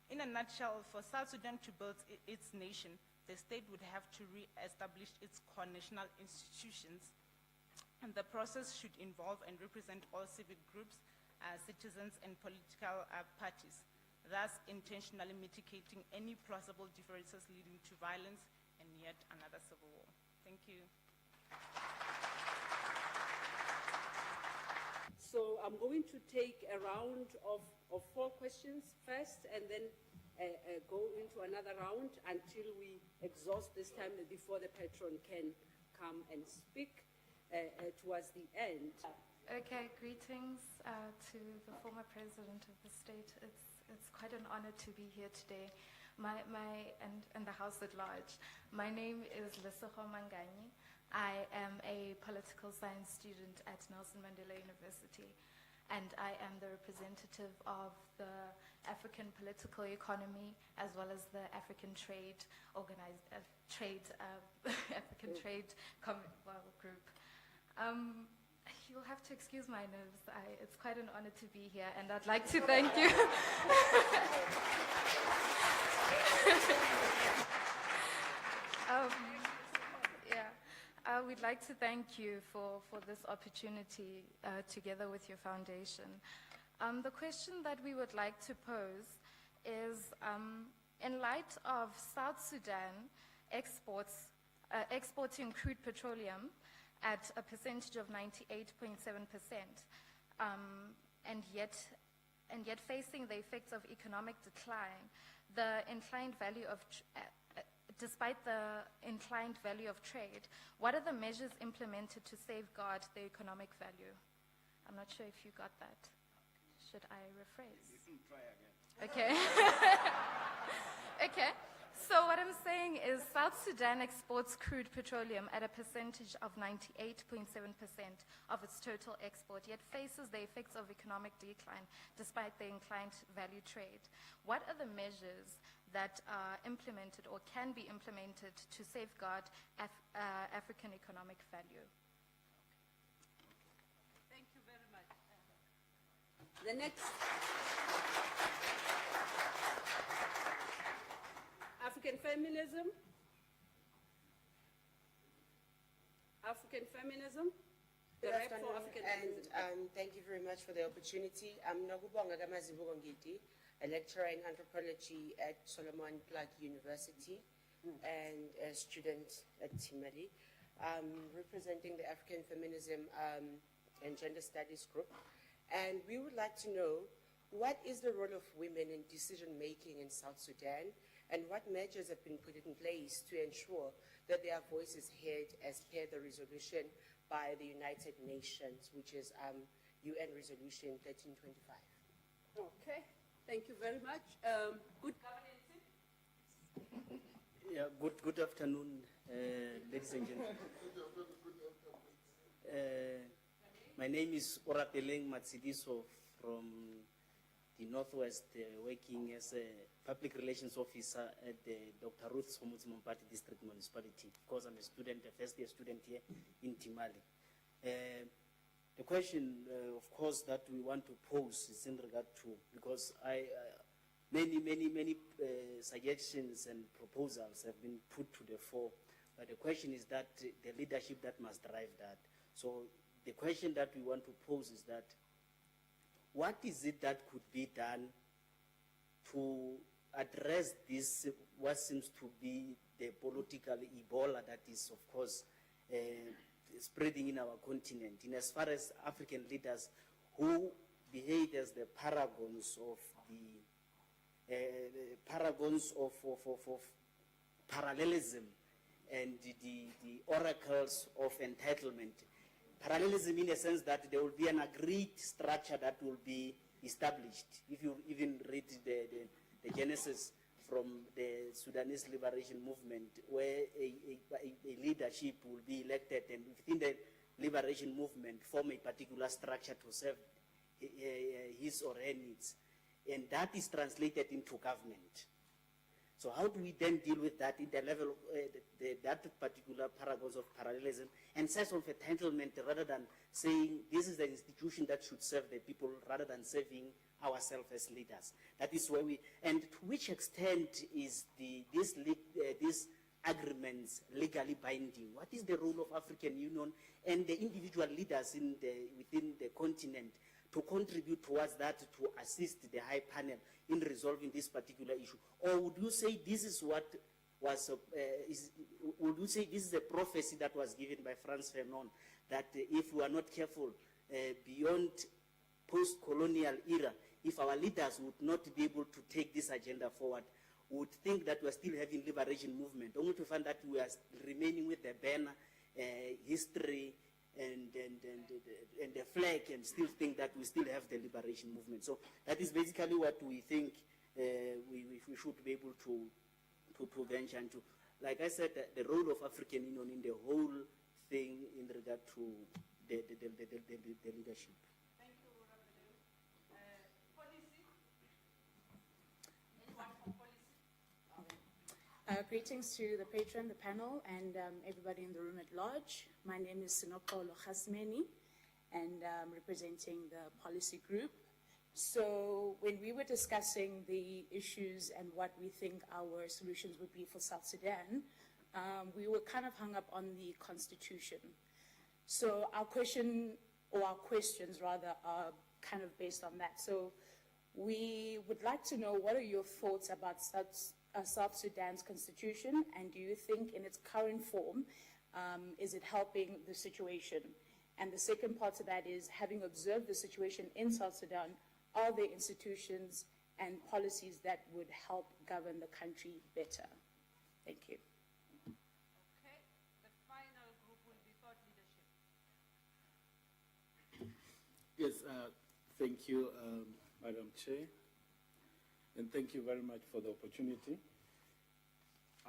In a nutshell, for South Sudan to build its nation, the state would have to re-establish its core national institutions, and the process should involve and represent all civic groups, citizens, and political parties, thus intentionally mitigating any plausible differences leading to violence and in yet another civil war. Thank you. So I'm going to take a round of 4 questions first, and then go into another round until we exhaust this time before the patron can come and speak towards the end. Okay, greetings to the former president of the state. It's quite an honor to be here today, and the house at large. My name is Lesego Manganyi. I am a political science student at Nelson Mandela University, and I am the representative of the African political economy as well as the African trade African trade group. You'll have to excuse my nerves. It's quite an honor to be here, and I'd like to thank you. We'd like to thank you for this opportunity together with your foundation. The question that we would like to pose is, in light of South Sudan exporting crude petroleum at a percentage of 98.7%, and yet facing the effects of economic decline, despite the inclined value of trade, what are the measures implemented to safeguard the economic value? I'm not sure if you got that. Should I rephrase? You can try again. Okay. Okay. So what I'm saying is South Sudan exports crude petroleum at a percentage of 98.7% of its total export, yet faces the effects of economic decline despite the inclined value trade. What are the measures that are implemented or can be implemented to safeguard African economic value? Thank you very much. The next. African feminism. African feminism. Good afternoon, and thank you very much for the opportunity. I'm Nogubonga Gamazibugongiti, a lecturer in anthropology at Solomon Clark University and a student at TMALI. I'm representing the African Feminism and Gender Studies group, and we would like to know what is the role of women in decision-making in South Sudan, and what measures have been put in place to ensure that their voice is heard as per the resolution by the United Nations, which is UN Resolution 1325. Okay, thank you very much. Good governance. Yeah, good afternoon, ladies and gentlemen. My name is Orapeleng Matsidiso from the Northwest, working as a public relations officer at the Dr. Ruth Somuzi District Municipality. Of course, I'm a student, a first-year student here in TMALI. The question, of course, that we want to pose is in regard to, because many suggestions and proposals have been put to the fore, but the question is that the leadership that must drive that. So the question that we want to pose is that, what is it that could be done to address this, what seems to be the political Ebola that is, of course, spreading in our continent, in as far as African leaders who behave as the paragons of parallelism and the oracles of entitlement. Parallelism in a sense that there will be an agreed structure that will be established. If you even read the genesis from the Sudanese liberation movement, where a leadership will be elected and within the liberation movement form a particular structure to serve his or her needs. And that is translated into government. So how do we then deal with that in the level of that particular paragraphs of parallelism and sense of entitlement, rather than saying this is the institution that should serve the people rather than serving ourselves as leaders? That is where we, and to which extent is these agreements legally binding? What is the role of African Union and the individual leaders within the continent to contribute towards that, to assist the high panel in resolving this particular issue? Or would you say this is what was, would you say this is a prophecy that was given by Frantz Fanon, that if we are not careful, beyond post-colonial era, if our leaders would not be able to take this agenda forward, would think that we are still having liberation movement, only to find that we are remaining with the banner, history, and the flag, and still think that we still have the liberation movement. So that is basically what we think we should be able to venture into. Like I said, the role of African Union in the whole thing in regard to the leadership. Thank you, policy? Anyone from policy? Greetings to the patron, the panel, and everybody in the room at large. My name is Sinopolo Khasmeni, and I'm representing the policy group. So when we were discussing the issues and what we think our solutions would be for South Sudan, we were kind of hung up on the constitution. So our question, or our questions rather, are kind of based on that. So we would like to know, what are your thoughts about South Sudan's constitution, and do you think in its current form, is it helping the situation? And the second part to that is, having observed the situation in South Sudan, are there institutions and policies that would help govern the country better? Thank you. Okay, the final group will be thought leadership. Yes, thank you, Madam Chair, and thank you very much for the opportunity.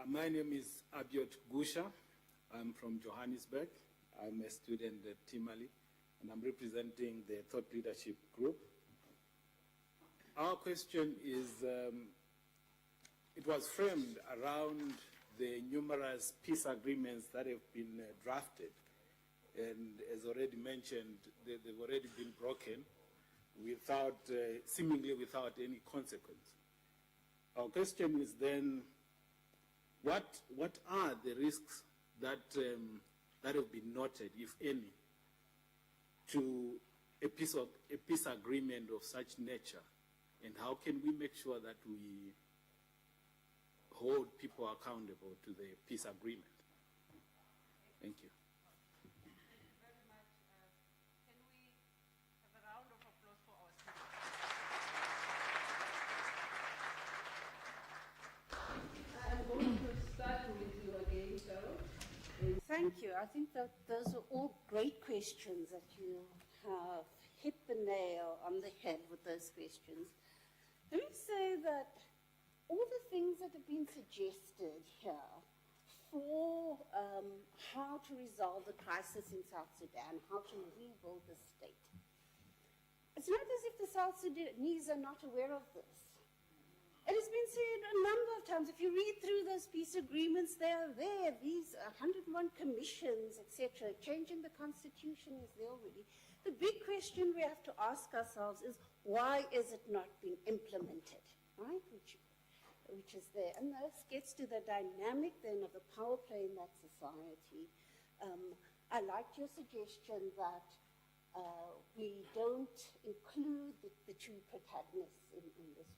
My name is Abiot Gusha. I'm from Johannesburg. I'm a student at TMALI, and I'm representing the Thought Leadership Group. Our question is, it was framed around the numerous peace agreements that have been drafted, and as already mentioned, they've already been broken without, seemingly without any consequence. Our question is then, what are the risks that have been noted, if any, to a peace agreement of such nature? And how can we make sure that we hold people accountable to the peace agreement? Thank you. Thank you very much. Can we have a round of applause for our speakers? I'm going to start with you again, Cheryl. Thank you. I think that those are all great questions that you have hit the nail on the head with those questions. Let me say that all the things that have been suggested here for how to resolve the crisis in South Sudan, how to rebuild the state, it's not as if the South Sudanese are not aware of this. It has been said a number of times. If you read through those peace agreements, they are there. These 101 commissions, etc. Changing the constitution is there already. The big question we have to ask ourselves is, why is it not being implemented, right? Which is there. And this gets to the dynamic then of the power play in that society. I liked your suggestion that we don't include the two protagonists in this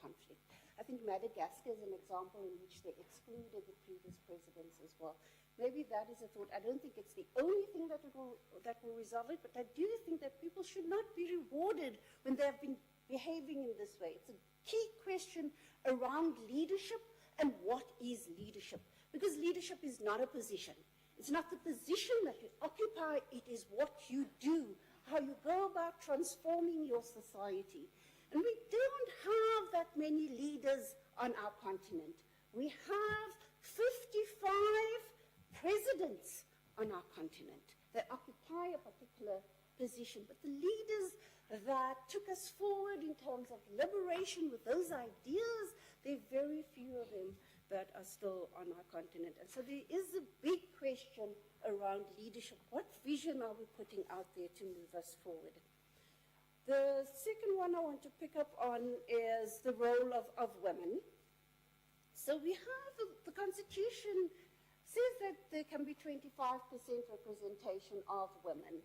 conflict. I think Madagascar is an example in which they excluded the previous presidents as well. Maybe that is a thought. I don't think it's the only thing that will resolve it, but I do think that people should not be rewarded when they have been behaving in this way. It's a key question around leadership and what is leadership. Because leadership is not a position. It's not the position that you occupy, it is what you do, how you go about transforming your society. And we don't have that many leaders on our continent. We have 55 presidents on our continent that occupy a particular position. But the leaders that took us forward in terms of liberation with those ideas, there are very few of them that are still on our continent. And so there is a big question around leadership. What vision are we putting out there to move us forward? The second one I want to pick up on is the role of women. So we have the Constitution says that there can be 25% representation of women.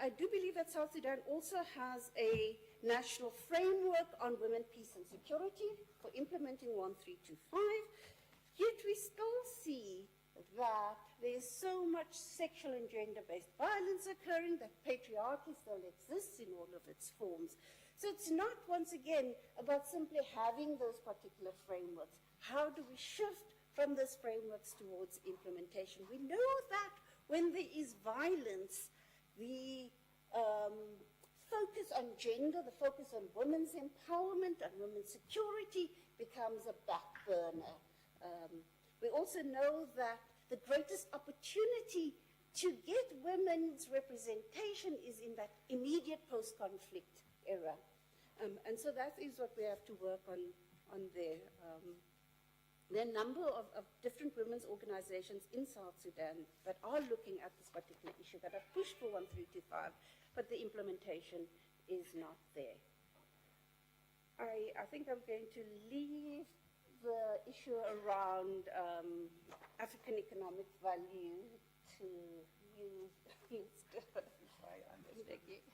I do believe that South Sudan also has a national framework on women, peace and security for implementing 1325, yet we still see that there's so much sexual and gender-based violence occurring, that patriarchy still exists in all of its forms. So it's not, once again, about simply having those particular frameworks. How do we shift from those frameworks towards implementation? We know that when there is violence, the focus on gender, the focus on women's empowerment and women's security becomes a back burner. We also know that the greatest opportunity to get women's representation is in that immediate post-conflict era. And so that is what we have to work on there. There are a number of different women's organizations in South Sudan that are looking at this particular issue, that have pushed for 1325, but the implementation is not there. I think I'm going to leave the issue around African economic value to you, Mr. Mbeki.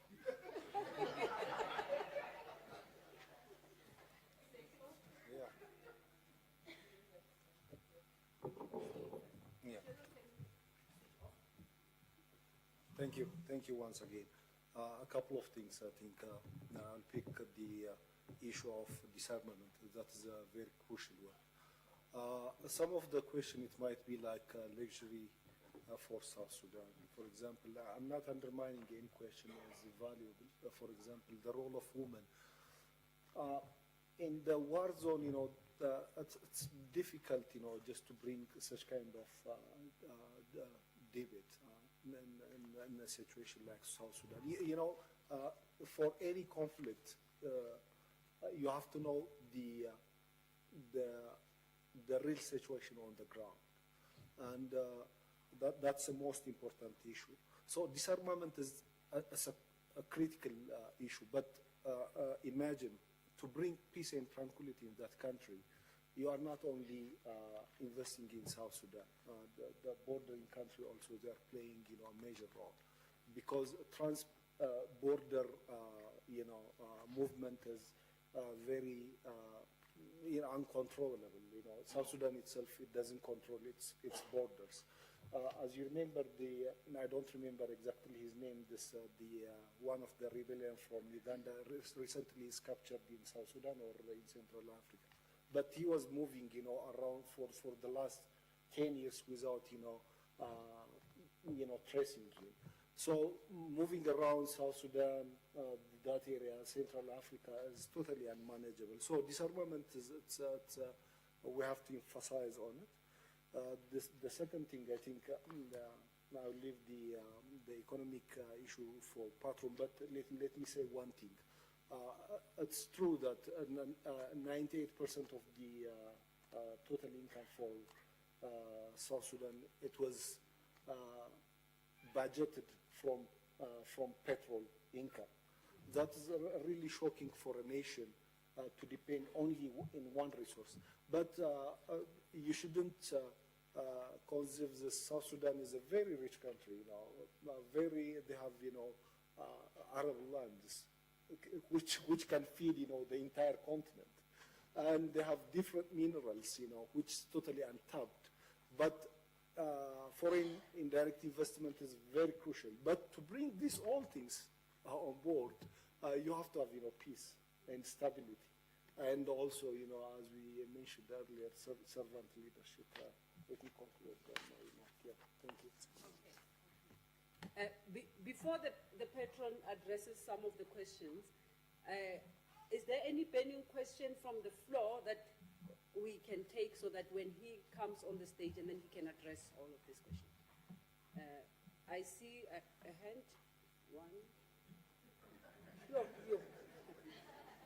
Yeah. Thank you once again. A couple of things, I think. I'll pick the issue of disarmament. That is a very crucial one. Some of the question, it might be like luxury for South Sudan. For example, I'm not undermining any question as valuable. For example, the role of women. In the war zone, you know, it's difficult, you know, just to bring such kind of debate in a situation like South Sudan. You know, for any conflict, you have to know the real situation on the ground, and that's the most important issue. So disarmament is a critical issue, but imagine, to bring peace and tranquility in that country, you are not only investing in South Sudan. The bordering country also, they are playing, you know, a major role, because border, you know, movement is very, you know, uncontrollable. You know, South Sudan itself, it doesn't control its borders. As you remember, I don't remember exactly his name. One of the rebellion from Uganda recently is captured in South Sudan or in Central Africa. But he was moving, you know, around for the last 10 years without, you know, tracing him. So moving around South Sudan, that area, Central Africa, is totally unmanageable. So disarmament we have to emphasize on it. The second thing, I think, I'll leave the economic issue for Patron, but let me say one thing. It's true that 98% of the total income for South Sudan, it was budgeted from petrol income. That is really shocking for a nation to depend only in one resource. But you shouldn't conceive this. South Sudan is a very rich country, you know, they have, you know, Arab lands, which can feed, you know, the entire continent. And they have different minerals, you know, which is totally untapped. But foreign indirect investment is very crucial. But to bring these all things on board, you have to have, you know, peace and stability. And also, you know, as we mentioned earlier, servant leadership. Let me conclude. Yeah, thank you. Okay. Before the patron addresses some of the questions, is there any burning question from the floor that we can take so that when he comes on the stage and then he can address all of these questions? I see a hand. One. You.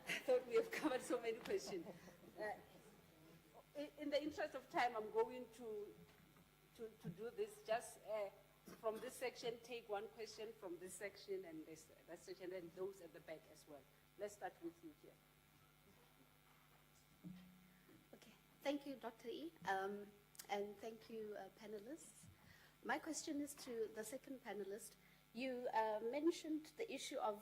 I thought we have covered so many questions. In the interest of time, I'm going to do this. Just from this section, take one question from this section and that section, and those at the back as well. Let's start with you here. Okay, thank you, Dr. E, and thank you, panelists. My question is to the second panelist. You mentioned the issue of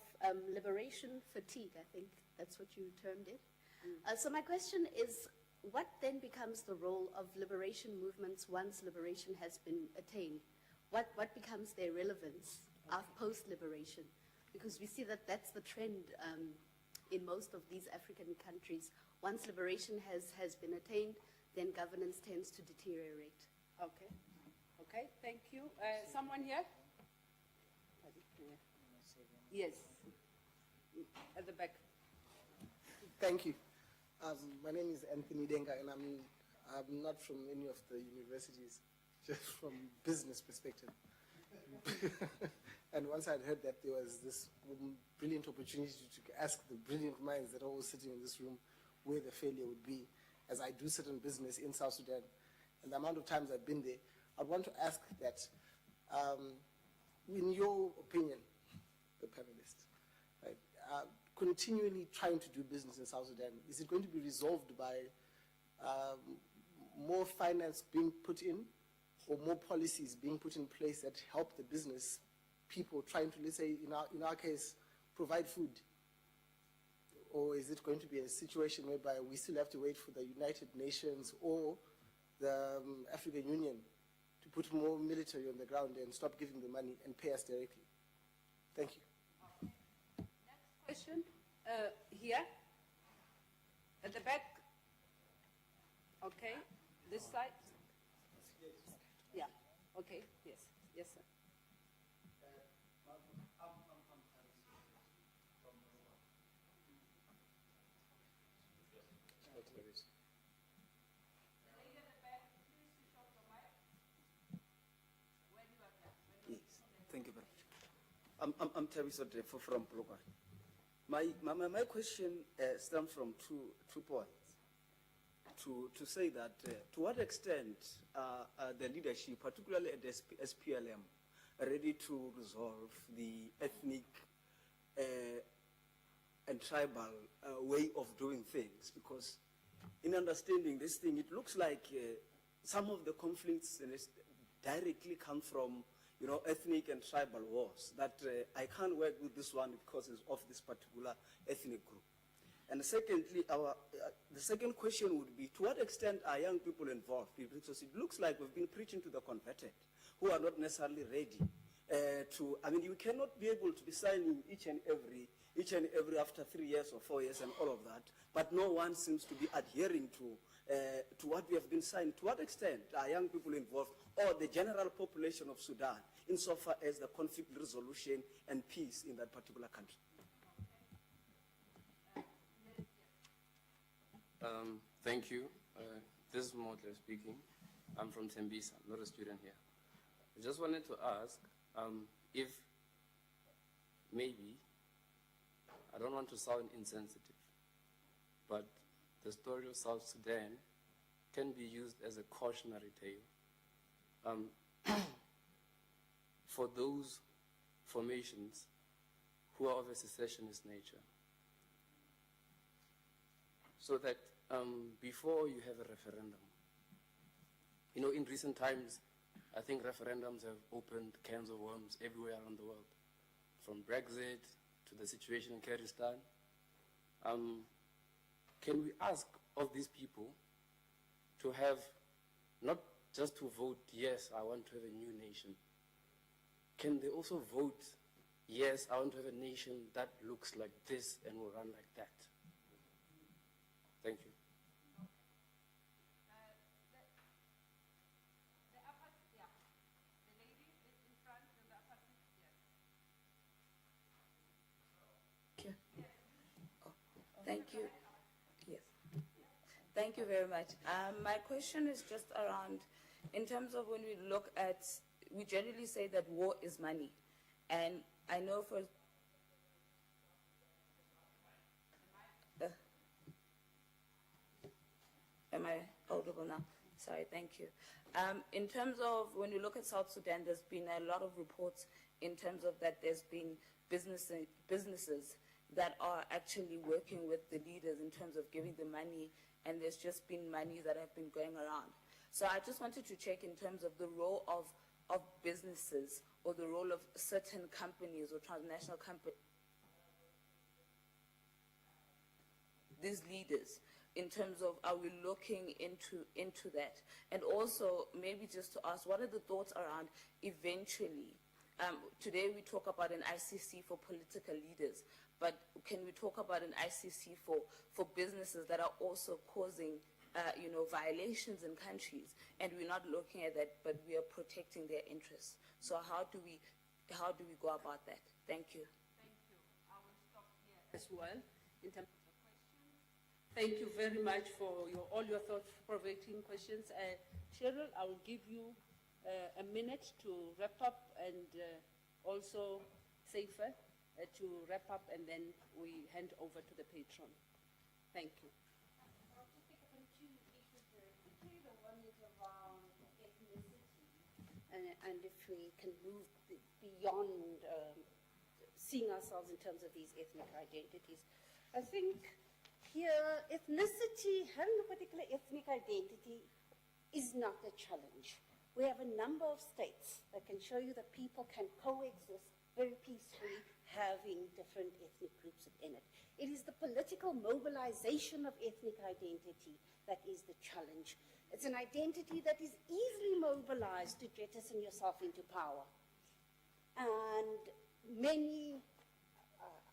liberation fatigue. I think that's what you termed it. So my question is, what then becomes the role of liberation movements once liberation has been attained? What becomes their relevance post-liberation? Because we see that that's the trend in most of these African countries. Once liberation has been attained, then governance tends to deteriorate. Okay. Okay, thank you. Someone here? Yes. At the back. Thank you. My name is Anthony Denga, and I'm not from any of the universities, just from business perspective. And once I'd heard that there was this brilliant opportunity to ask the brilliant minds that are all sitting in this room where the failure would be, as I do certain business in South Sudan, and the amount of times I've been there, I'd want to ask that, in your opinion, the panelist, right, continually trying to do business in South Sudan, is it going to be resolved by more finance being put in, or more policies being put in place that help the business people trying to, let's say, in our case, provide food? Or is it going to be a situation whereby we still have to wait for the United Nations or the African Union to put more military on the ground and stop giving the money and pay us directly? Thank you. Next question, here, at the back. Okay, this side. Yeah, okay, yes, yes, sir. Thank you very much. I'm Thabo Mbeki from Program. My question stems from two points. To say that to what extent the leadership, particularly at the SPLM, are ready to resolve the ethnic and tribal way of doing things? Because in understanding this thing, it looks like some of the conflicts directly come from, you know, ethnic and tribal wars, that I can't work with this one because it's of this particular ethnic group. And secondly, the second question would be, to what extent are young people involved? Because it looks like we've been preaching to the converted, who are not necessarily ready to, I mean, you cannot be able to be signing each and every after 3 years or 4 years and all of that, but no one seems to be adhering to what we have been signing. To what extent are young people involved, or the general population of Sudan, insofar as the conflict resolution and peace in that particular country? Thank you. This is Motley speaking. I'm from Tembisa. I'm not a student here. I just wanted to ask if maybe, I don't want to sound insensitive, but the story of South Sudan can be used as a cautionary tale for those formations who are of a secessionist nature, so that before you have a referendum, you know, in recent times, I think referendums have opened cans of worms everywhere around the world, from Brexit to the situation in Kyrgyzstan. Can we ask of these people to have, not just to vote, yes, I want to have a new nation. Can they also vote, yes, I want to have a nation that looks like this and will run like that? Thank you. Thank you. Yes. Thank you very much. My question is just around, in terms of when we look at, we generally say that war is money. And I know for... am I audible now? Sorry, thank you. In terms of when we look at South Sudan, there's been a lot of reports in terms of that there's been businesses that are actually working with the leaders in terms of giving the money, and there's just been money that have been going around. So I just wanted to check in terms of the role of of businesses or the role of certain companies or transnational companies, these leaders, in terms of are we looking into that? And also maybe just to ask, what are the thoughts around eventually, today we talk about an ICC for political leaders, but can we talk about an ICC for businesses that are also causing violations in countries, and we're not looking at that, but we are protecting their interests? So how do we go about that? Thank you. Thank you. I will stop here as well in terms of the questions. Thank you very much for all your thought-provoking questions. Cheryl, I will give you a minute to wrap up, and also Seife to wrap up, and then we hand over to the patron. Thank you. I'll just pick up on two issues very quickly. The one is around ethnicity, and if we can move beyond seeing ourselves in terms of these ethnic identities. I think here, ethnicity, having a particular ethnic identity is not a challenge. We have a number of states that can show you that people can coexist very peacefully, having different ethnic groups in it. It is the political mobilization of ethnic identity that is the challenge. It's an identity that is easily mobilized to jettison yourself into power. And many,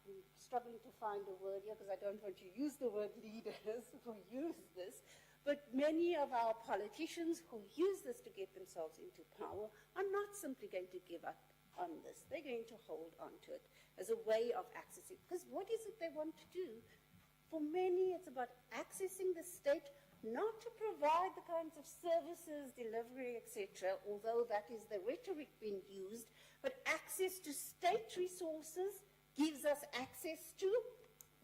I'm struggling to find a word here because I don't want to use the word leaders who use this, but many of our politicians who use this to get themselves into power are not simply going to give up on this. They're going to hold on to it as a way of accessing. Because what is it they want to do? For many, it's about accessing the state, not to provide the kinds of services, delivery, etc., although that is the rhetoric being used, but access to state resources gives us access to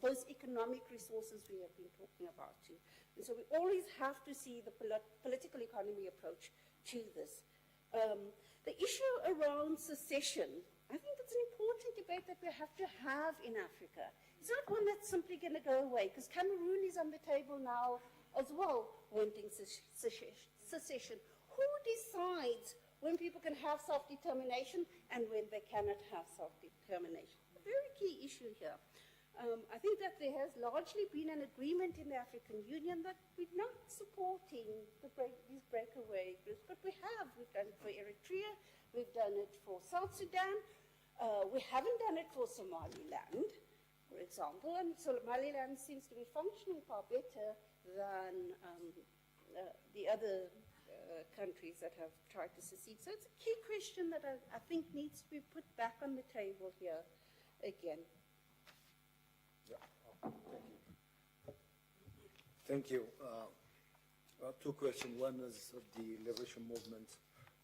those economic resources we have been talking about too. And so we always have to see the political economy approach to this. The issue around secession, I think it's an important debate that we have to have in Africa. It's not one that's simply going to go away, because Cameroon is on the table now as well, wanting secession. Who decides when people can have self-determination and when they cannot have self-determination? A very key issue here. I think that there has largely been an agreement in the African Union that we're not supporting these breakaway groups, but we have. We've done it for Eritrea, we've done it for South Sudan, we haven't done it for Somaliland, for example, and Somaliland seems to be functioning far better than the other countries that have tried to secede. So it's a key question that I think needs to be put back on the table here again. Yeah. Thank you. Two questions. One is the liberation movement,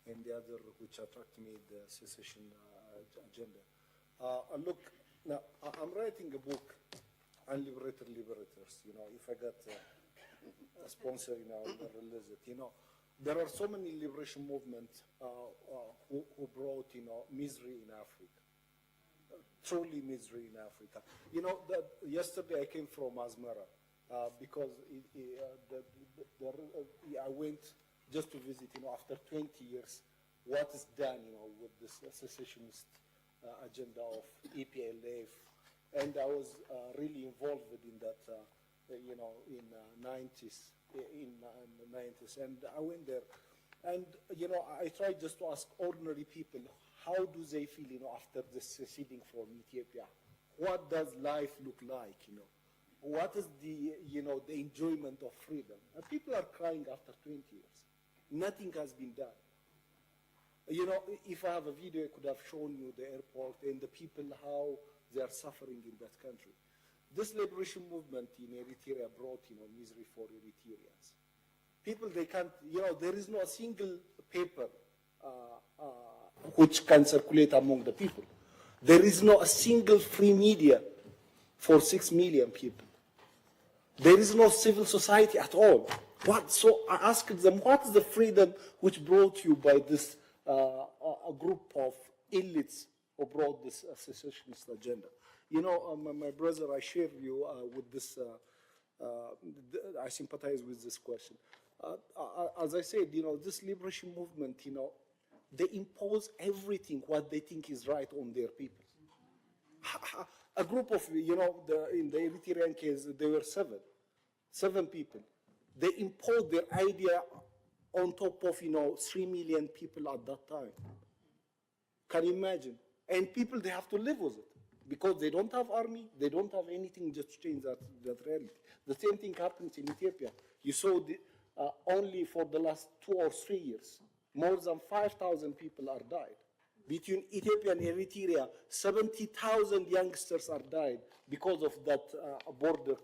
and the other, which attracted me, the secession agenda. Look, now I'm writing a book on liberated liberators. You know, if I got a sponsor, you know, I'll release it. You know, there are so many liberation movements who brought, you know, misery in Africa. Truly misery in Africa. You know, yesterday I came from Asmara because I went just to visit, you know, after 20 years, what is done, you know, with this secessionist agenda of EPLF. And I was really involved in that, you know, in the 90s. And I went there. And, you know, I tried just to ask ordinary people, how do they feel, you know, after the seceding from Ethiopia? What does life look like, you know? What is the, you know, the enjoyment of freedom? And people are crying after 20 years. Nothing has been done. You know, if I have a video, I could have shown you the airport and the people, how they are suffering in that country. This liberation movement in Eritrea brought, you know, misery for Eritreans. People, they can't, you know, there is no single paper which can circulate among the people. There is no a single free media for 6 million people. There is no civil society at all. So I asked them, what is the freedom which brought you by this a group of elites who brought this secessionist agenda? You know, my brother, I share you with this, I sympathize with this question. As I said, you know, this liberation movement, you know, they impose everything what they think is right on their people. A group of, you know, in the Eritrean case, there were seven people. They imposed their idea on top of, you know, 3 million people at that time. Can you imagine? And people, they have to live with it because they don't have army, they don't have anything just to change that reality. The same thing happens in Ethiopia. You saw only for the last 2 or 3 years, more than 5,000 people are died. Between Ethiopia and Eritrea, 70,000 youngsters are died because of that border.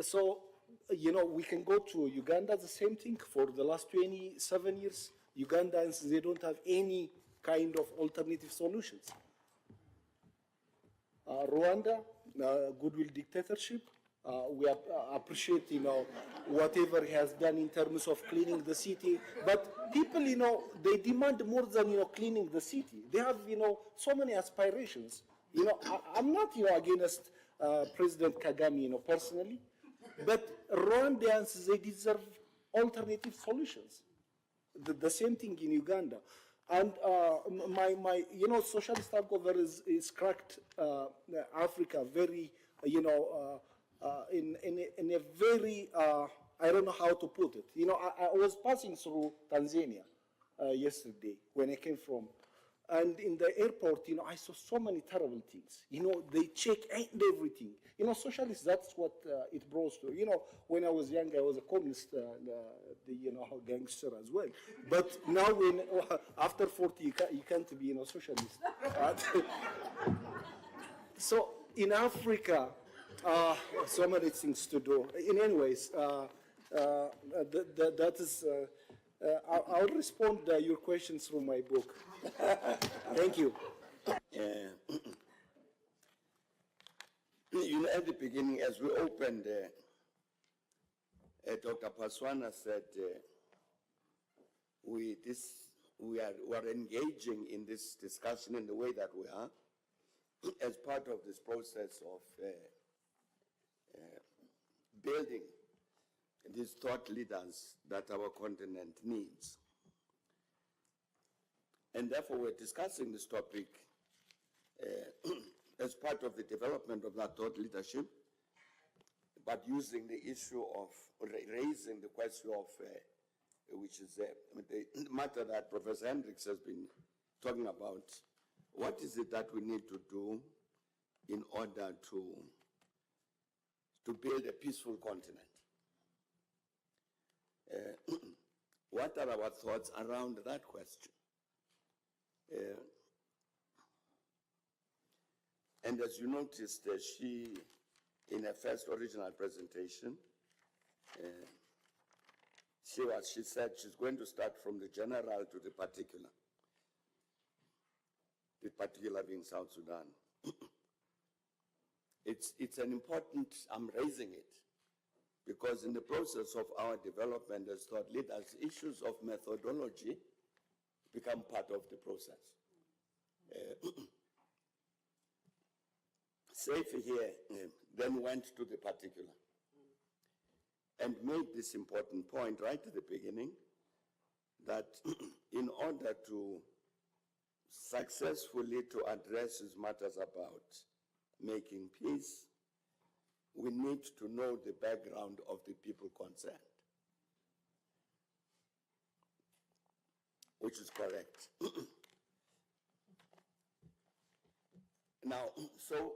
So, you know, we can go to Uganda, the same thing. For the last 27 years, Ugandans, they don't have any kind of alternative solutions. Rwanda, goodwill dictatorship. We appreciate, you know, whatever he has done in terms of cleaning the city. But people, you know, they demand more than, you know, cleaning the city. They have, you know, so many aspirations. You know, I'm not, you know, against President Kagame, you know, personally. But Rwandans, they deserve alternative solutions. The same thing in Uganda. And my you know, socialist takeover is cracked Africa very, you know, in a very, I don't know how to put it. You know, I was passing through Tanzania yesterday when I came from. And in the airport, you know, I saw so many terrible things. You know, they check everything. You know, socialists, that's what it brought to. You know, when I was young, I was a communist, you know, gangster as well. But now, when after 40, you can't be, you know, socialist. So in Africa, so many things to do. In anyways, that is. I'll respond to your questions through my book. Thank you. You know, at the beginning, as we opened, Dr. Paswana said we are engaging in this discussion in the way that we are as part of this process of building these thought leaders that our continent needs. And therefore, we're discussing this topic as part of the development of that thought leadership, but using the issue of raising the question of, which is the matter that Professor Hendricks has been talking about. What is it that we need to do in order to build a peaceful continent? What are our thoughts around that question? And as you noticed, she, in her first original presentation, she said she's going to start from the general to the particular being South Sudan. It's an important, I'm raising it, because in the process of our development as thought leaders, issues of methodology become part of the process. Seife here then went to the particular and made this important point right at the beginning, that in order to successfully to address these matters about making peace, we need to know the background of the people concerned, which is correct. Now, so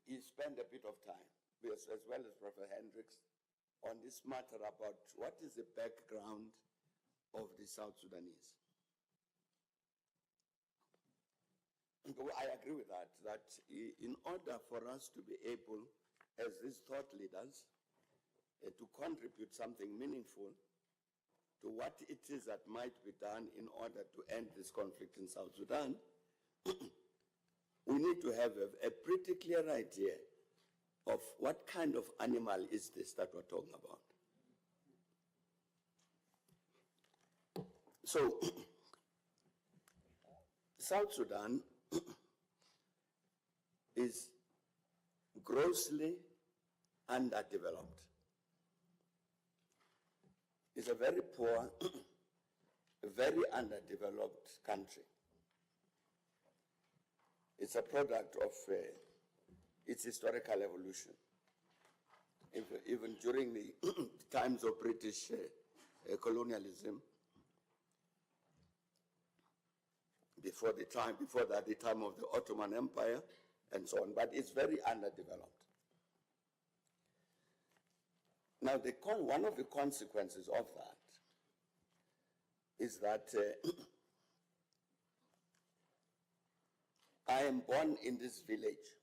he spent a bit of time, as well as Professor Hendricks, on this matter about what is the background of the South Sudanese. I agree with that, that in order for us to be able, as these thought leaders, to contribute something meaningful to what it is that might be done in order to end this conflict in South Sudan, we need to have a pretty clear idea of what kind of animal is this that we're talking about. So, South Sudan is grossly underdeveloped. It's a very poor, very underdeveloped country. It's a product of its historical evolution. Even during the times of British colonialism, before that, the time of the Ottoman Empire, and so on, but it's very underdeveloped. Now, one of the consequences of that is that I am born in this village.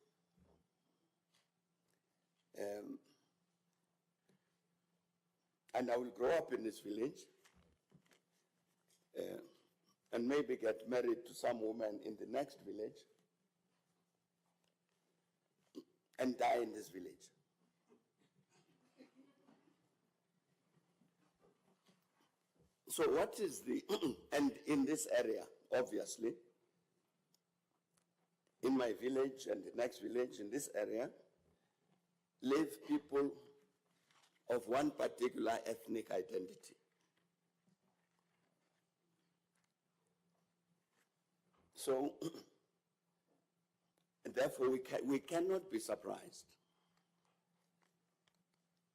And I will grow up in this village and maybe get married to some woman in the next village and die in this village. So what is the, and in this area, obviously, in my village and the next village in this area, live people of one particular ethnic identity. So, therefore, we cannot be surprised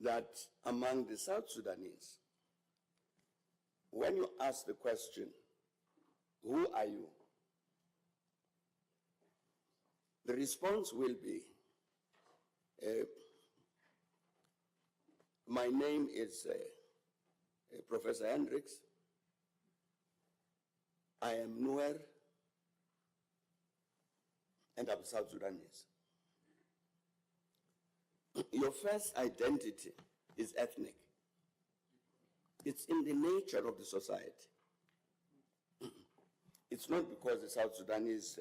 that among the South Sudanese, when you ask the question, who are you? The response will be, my name is Professor Hendricks. I am Nuer, and I'm South Sudanese. Your first identity is ethnic. It's in the nature of the society. It's not because the South Sudanese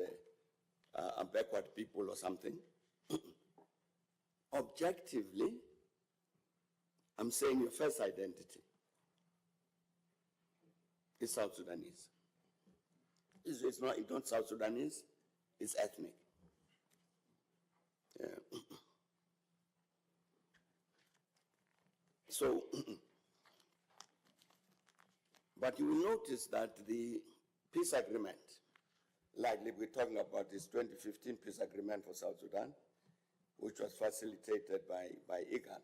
are backward people or something. Objectively, I'm saying your first identity is South Sudanese. It's not South Sudanese, it's ethnic. Yeah. So, but you will notice that the peace agreement, like we're talking about this 2015 peace agreement for South Sudan, which was facilitated by IGAD,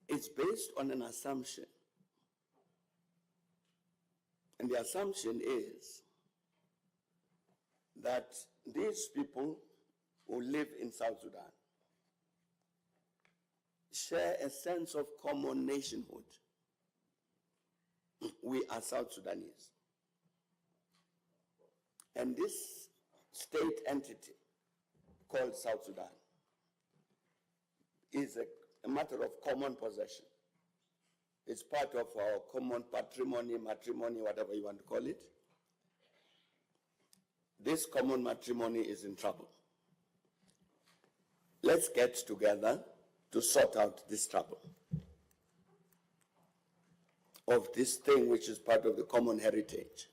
it's based on an assumption. And the assumption is that these people who live in South Sudan share a sense of common nationhood. We are South Sudanese. And this state entity called South Sudan is a matter of common possession. It's part of our common patrimony, matrimony, whatever you want to call it. This common matrimony is in trouble. Let's get together to sort out this trouble of this thing which is part of the common heritage.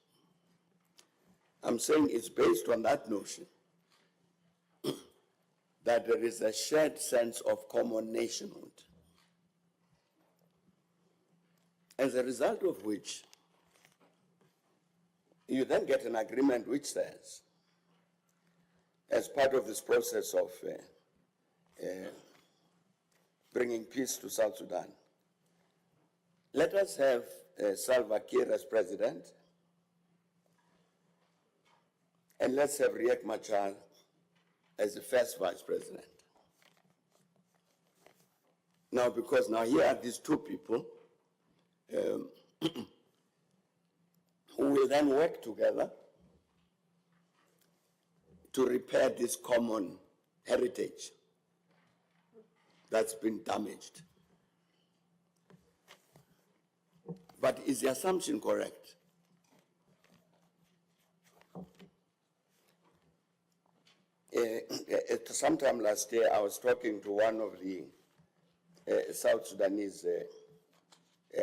I'm saying it's based on that notion that there is a shared sense of common nationhood. As a result of which, you then get an agreement which says, as part of this process of bringing peace to South Sudan, let us have Salva Kiir as president, and let's have Riek Machar as the first vice president. Now, because now here are these two people who will then work together to repair this common heritage that's been damaged. But is the assumption correct? Sometime last year, I was talking to one of the South Sudanese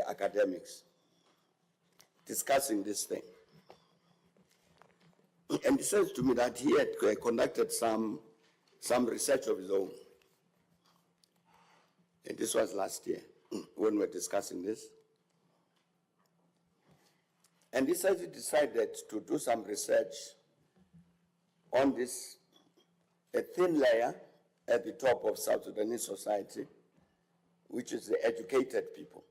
academics discussing this thing. And he says to me that he had conducted some research of his own. And this was last year when we were discussing this. And he said he decided to do some research on this, a thin layer at the top of South Sudanese society, which is the educated people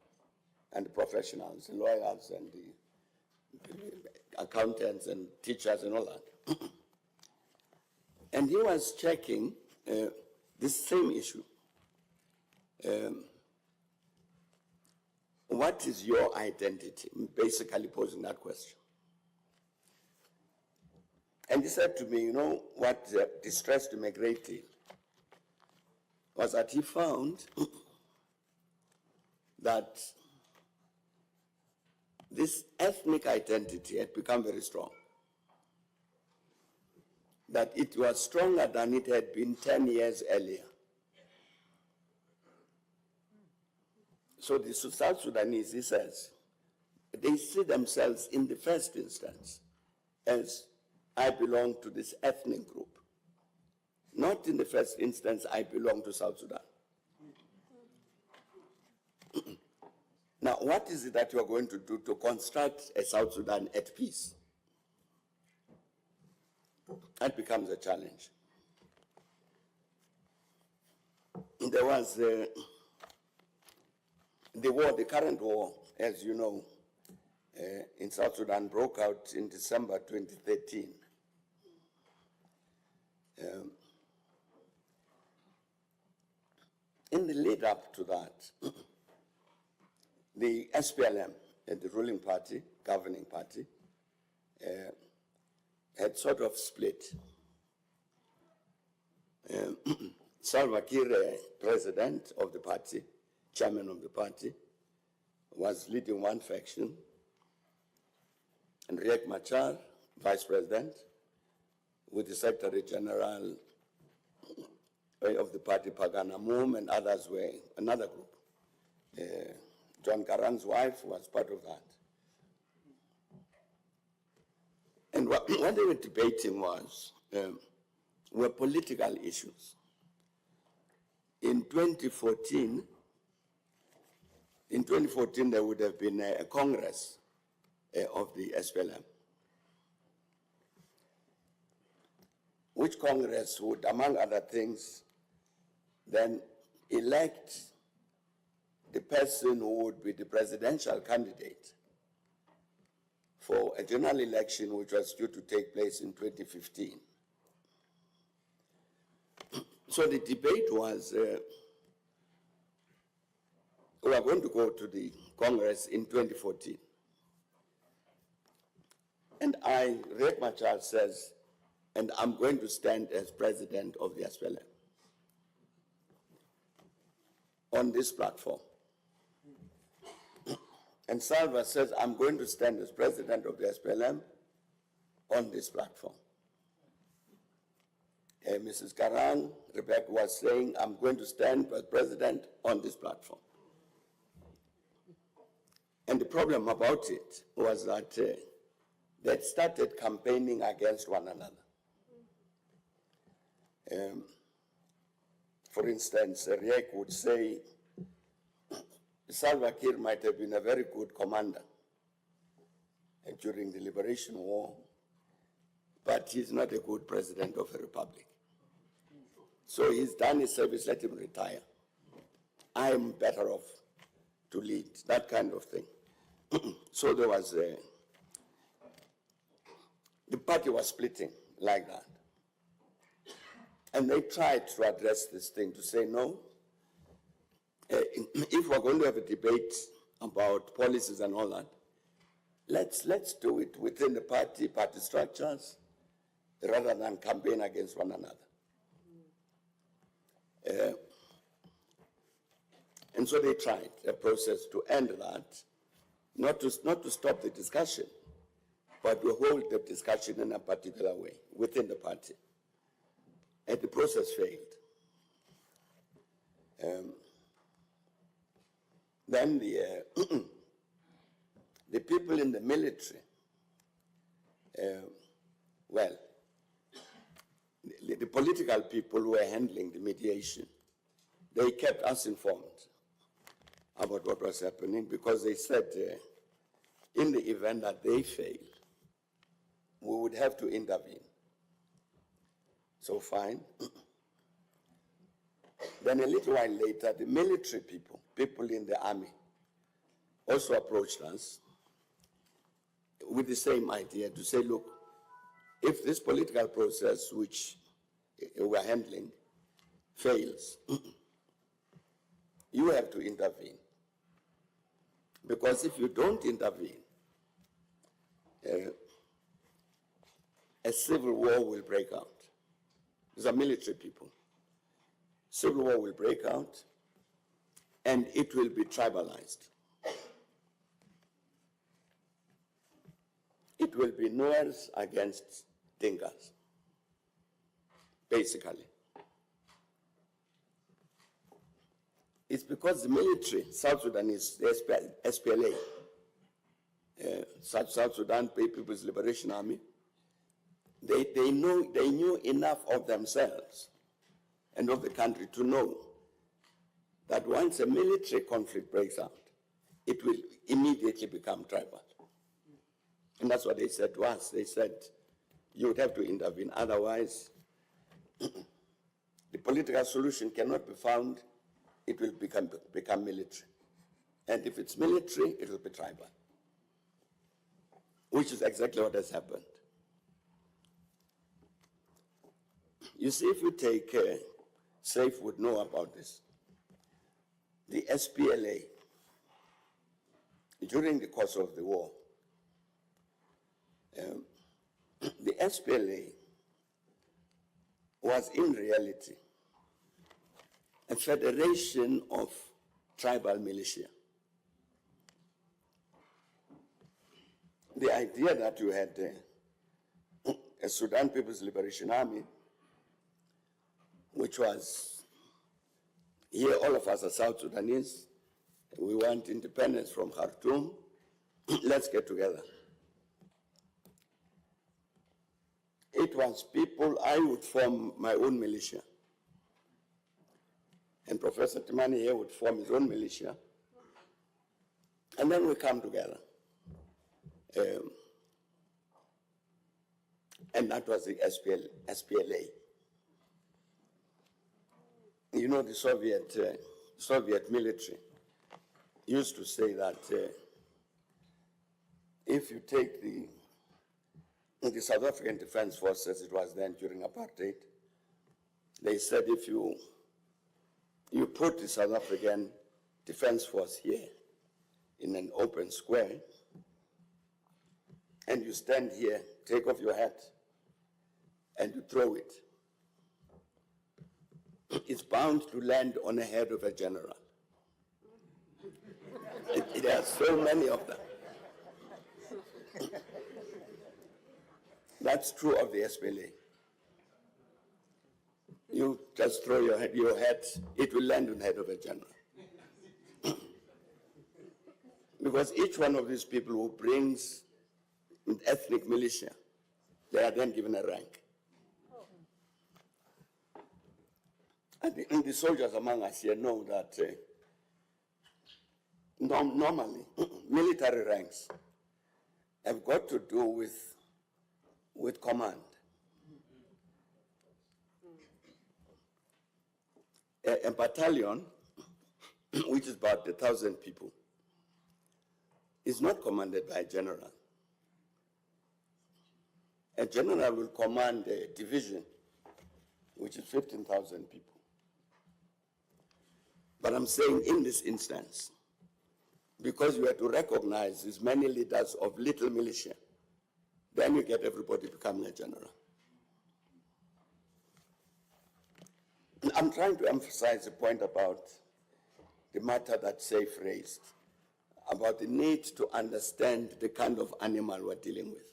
and the professionals, the lawyers and the accountants and teachers and all that. And he was checking this same issue. What is your identity? Basically posing that question. And he said to me, you know, what distressed him a great deal was that he found that this ethnic identity had become very strong. That it was stronger than it had been 10 years earlier. So the South Sudanese, he says, they see themselves in the first instance as I belong to this ethnic group. Not in the first instance, I belong to South Sudan. Now, what is it that you are going to do to construct a South Sudan at peace? That becomes a challenge. There was the war, the current war, as you know, in South Sudan broke out in December 2013. In the lead up to that, the SPLM, the ruling party, governing party, had sort of split. Salva Kiir, president of the party, chairman of the party, was leading one faction, and Riek Machar, vice president, with the secretary general of the party, Pagana Moom, and others were another group. John Garang's wife was part of that. And what they were debating were political issues. In 2014, there would have been a congress of the SPLM, which Congress would, among other things, then elect the person who would be the presidential candidate for a general election which was due to take place in 2015. So the debate was, we are going to go to the Congress in 2014. And Riek Machar says, and I'm going to stand as president of the SPLM on this platform. And Salva says, I'm going to stand as president of the SPLM on this platform. Mrs. Garang, Rebecca, was saying, I'm going to stand as president on this platform. And the problem about it was that they started campaigning against one another. For instance, Riek would say, Salva Kiir might have been a very good commander during the Liberation War, but he's not a good president of a republic. So he's done his service, let him retire. I'm better off to lead, that kind of thing. So there was the party was splitting like that. And they tried to address this thing, to say, no, if we're going to have a debate about policies and all that, let's do it within the party structures, rather than campaign against one another. And so they tried a process to end that, not to stop the discussion, but to hold the discussion in a particular way within the party. And the process failed. Then the people in the military, the political people who were handling the mediation, they kept us informed about what was happening, because they said in the event that they fail, we would have to intervene. So fine. Then a little while later, the military people, people in the army, also approached us with the same idea to say, look, if this political process which we're handling fails, you have to intervene. Because if you don't intervene, a civil war will break out. These are military people. Civil war will break out, and it will be tribalized. It will be Nuers against Dinkas, basically. It's because the military, South Sudan is the SPLA, South Sudan People's Liberation Army. They knew enough of themselves and of the country to know that once a military conflict breaks out, it will immediately become tribal. And that's what they said to us. They said, you would have to intervene, otherwise the political solution cannot be found, it will become military. And if it's military, it will be tribal, which is exactly what has happened. You see, if you take, Seife would know about this, the SPLA, during the course of the war, the SPLA was in reality a federation of tribal militia. The idea that you had a Sudan People's Liberation Army, which was, here all of us are South Sudanese, we want independence from Khartoum, let's get together. It was people, I would form my own militia. And Professor Timani here would form his own militia. And then we come together. And that was the SPLA. You know, the Soviet military used to say that if you take the South African Defense Force, as it was then during apartheid, they said if you put the South African Defense Force here in an open square, and you stand here, take off your hat, and you throw it, it's bound to land on the head of a general. There are so many of them. That's true of the SPLA. You just throw your hat, it will land on the head of a general. Because each one of these people who brings an ethnic militia, they are then given a rank. And the soldiers among us here know that normally military ranks have got to do with command. A battalion, which is about 1,000 people, is not commanded by a general. A general will command a division, which is 15,000 people. But I'm saying in this instance, because you have to recognize as many leaders of little militia, then you get everybody becoming a general. I'm trying to emphasize the point about the matter that Seife raised, about the need to understand the kind of animal we're dealing with.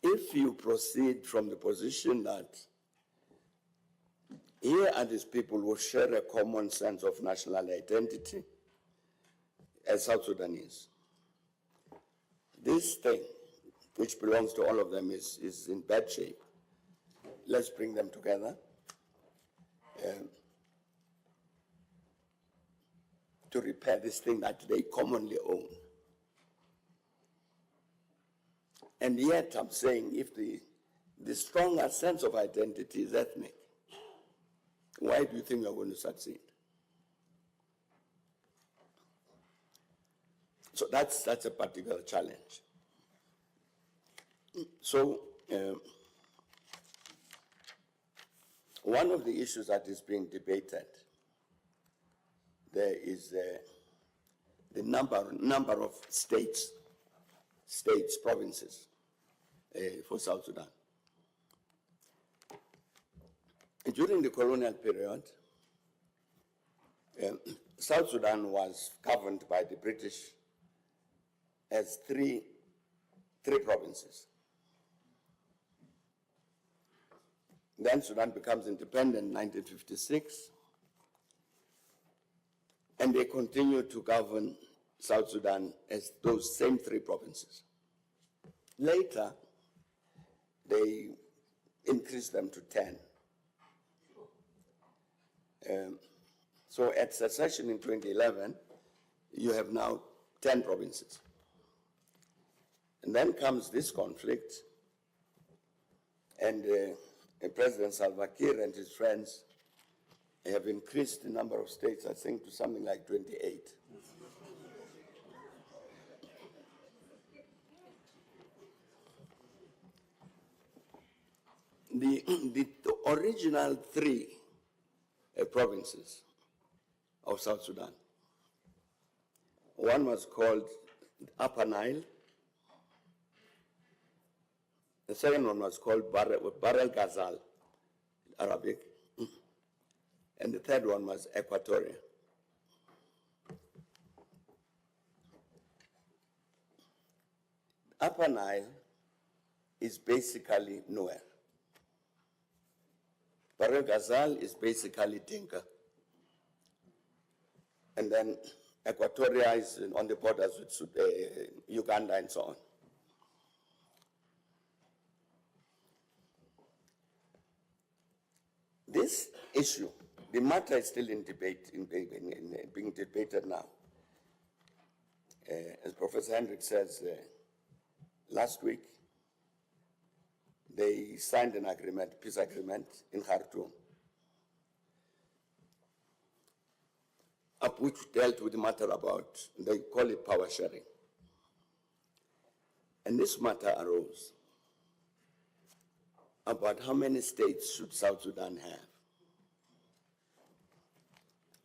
If you proceed from the position that here are these people who share a common sense of national identity as South Sudanese, this thing, which belongs to all of them, is in bad shape. Let's bring them together. to repair this thing that they commonly own. And yet I'm saying if the stronger sense of identity is ethnic, why do you think you're going to succeed? So that's a particular challenge. So one of the issues that is being debated, there is the number of states, provinces for South Sudan. During the colonial period, South Sudan was governed by the British as three provinces. Then Sudan becomes independent in 1956, and they continue to govern South Sudan as those same three provinces. Later, they increased them to 10. So at secession in 2011, you have now 10 provinces. And then comes this conflict, and President Salva Kiir and his friends have increased the number of states, I think, to something like 28. The original three provinces of South Sudan, one was called Upper Nile, the second one was called Bar el Ghazal, Arabic, and the third one was Equatoria. Upper Nile is basically nowhere. Bar el Ghazal is basically Dinka. And then Equatoria is on the borders with Uganda and so on. This issue, the matter is still in debate, being debated now. As Professor Hendricks says, last week, they signed an agreement, peace agreement in Khartoum, which dealt with the matter about, they call it power sharing. And this matter arose about how many states should South Sudan have.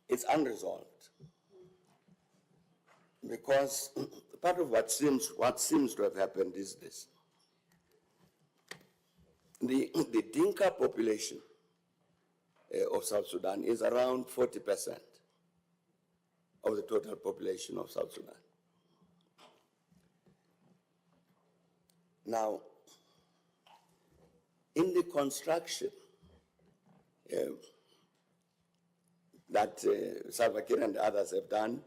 It's unresolved because part of what seems to have happened is this. The Dinka population of South Sudan is around 40% of the total population of South Sudan. Now, in the construction that Salva Kiir and others have done,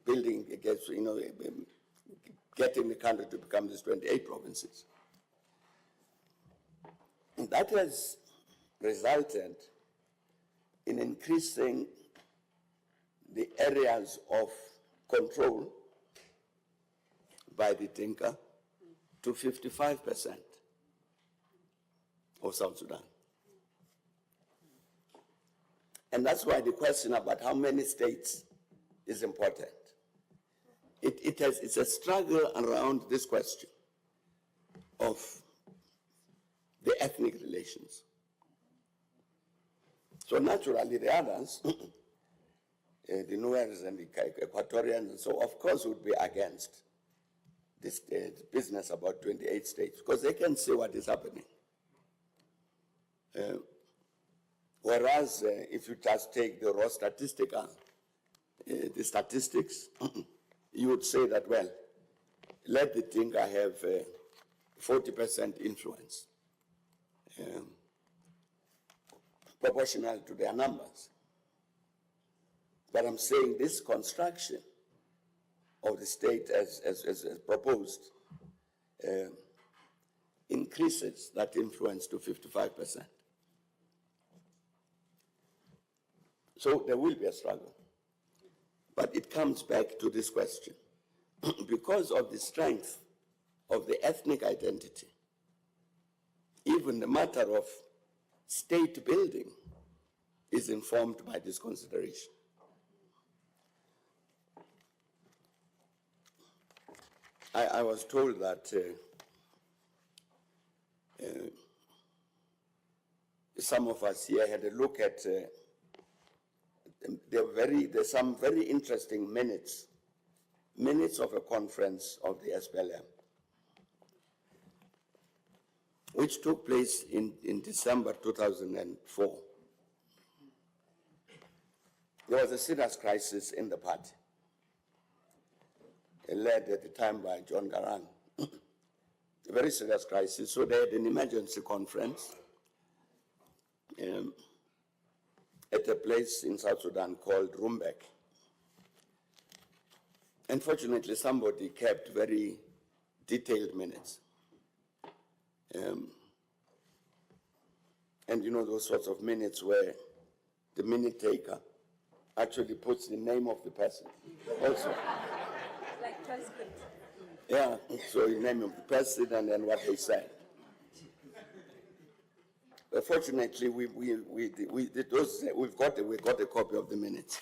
building against, getting the country to become these 28 provinces, that has resulted in increasing the areas of control by the Dinka to 55% of South Sudan. And that's why the question about how many states is important. It's a struggle around this question of the ethnic relations. So naturally the others, the Nuers and the Equatorians and so, of course, would be against this business about 28 states because they can see what is happening. Whereas if you just take the raw statistics, you would say that, well, let the Dinka have 40% influence, proportional to their numbers. But I'm saying this construction of the state as proposed increases that influence to 55%. So there will be a struggle. But it comes back to this question. Because of the strength of the ethnic identity, even the matter of state building is informed by this consideration. I was told that some of us here had a look at there's some very interesting minutes of a conference of the SPLM, which took place in December 2004. There was a serious crisis in the party, led at the time by John Garang. A very serious crisis, so they had an emergency conference at a place in South Sudan called Rumbek. Unfortunately, somebody kept very detailed minutes. And you know those sorts of minutes where the minute taker actually puts the name of the person also. Like transcript. Yeah, so the name of the person and then what they said. But fortunately, we've got a copy of the minutes.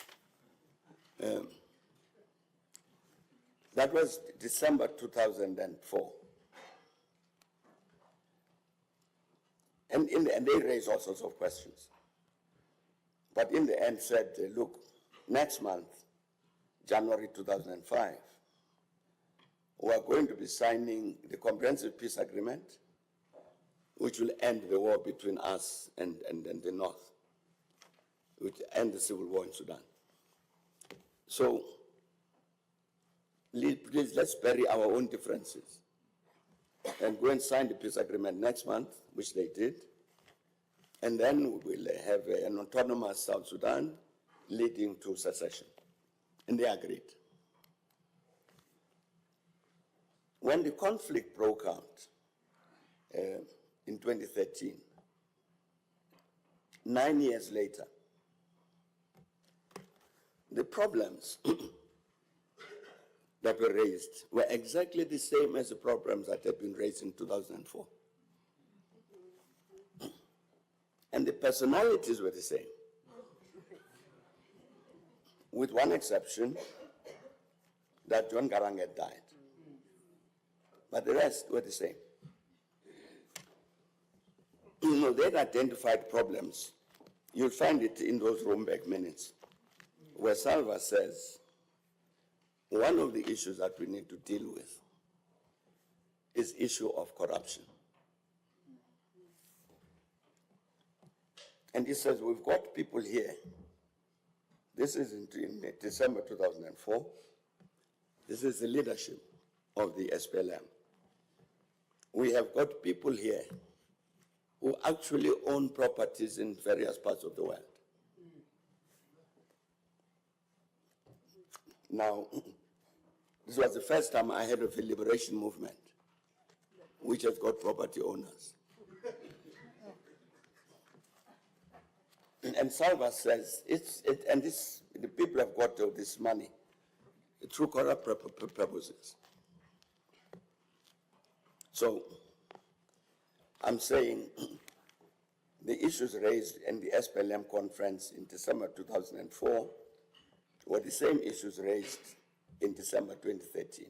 That was December 2004. And they raised all sorts of questions. But in the end said, look, next month, January 2005, we are going to be signing the Comprehensive Peace Agreement, which will end the war between us and the North, which will end the civil war in Sudan. So, please, let's bury our own differences and go and sign the peace agreement next month, which they did. And then we will have an autonomous South Sudan leading to secession. And they agreed. When the conflict broke out in 2013, 9 years later, the problems that were raised were exactly the same as the problems that had been raised in 2004. And the personalities were the same, with one exception, that John Garang had died. But the rest were the same. You know, they had identified problems. You'll find it in those Rumbek minutes, where Salva says, one of the issues that we need to deal with is issue of corruption. And he says, we've got people here. This is in December 2004. This is the leadership of the SPLM. We have got people here who actually own properties in various parts of the world. Now, this was the first time I heard of a liberation movement which has got property owners. And Salva says, the people have got all this money through corrupt purposes. So, I'm saying the issues raised in the SPLM conference in December 2004 were the same issues raised in December 2013.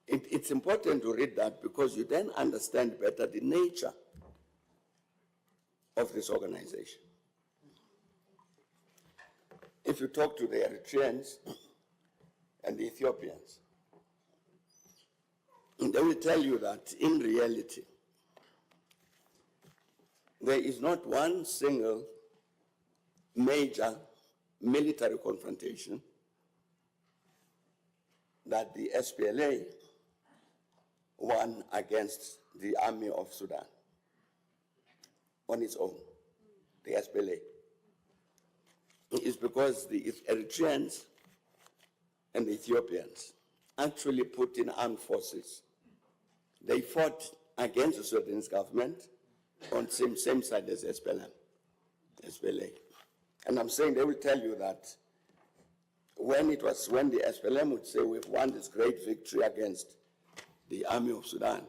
It's important to read that because you then understand better the nature of this organization. If you talk to the Eritreans and the Ethiopians, they will tell you that in reality, there is not one single major military confrontation that the SPLA won against the army of Sudan on its own, the SPLA. It's because the Eritreans and the Ethiopians actually put in armed forces. They fought against the Sudanese government on same side as SPLA. And I'm saying they will tell you that when the SPLM would say we've won this great victory against the army of Sudan,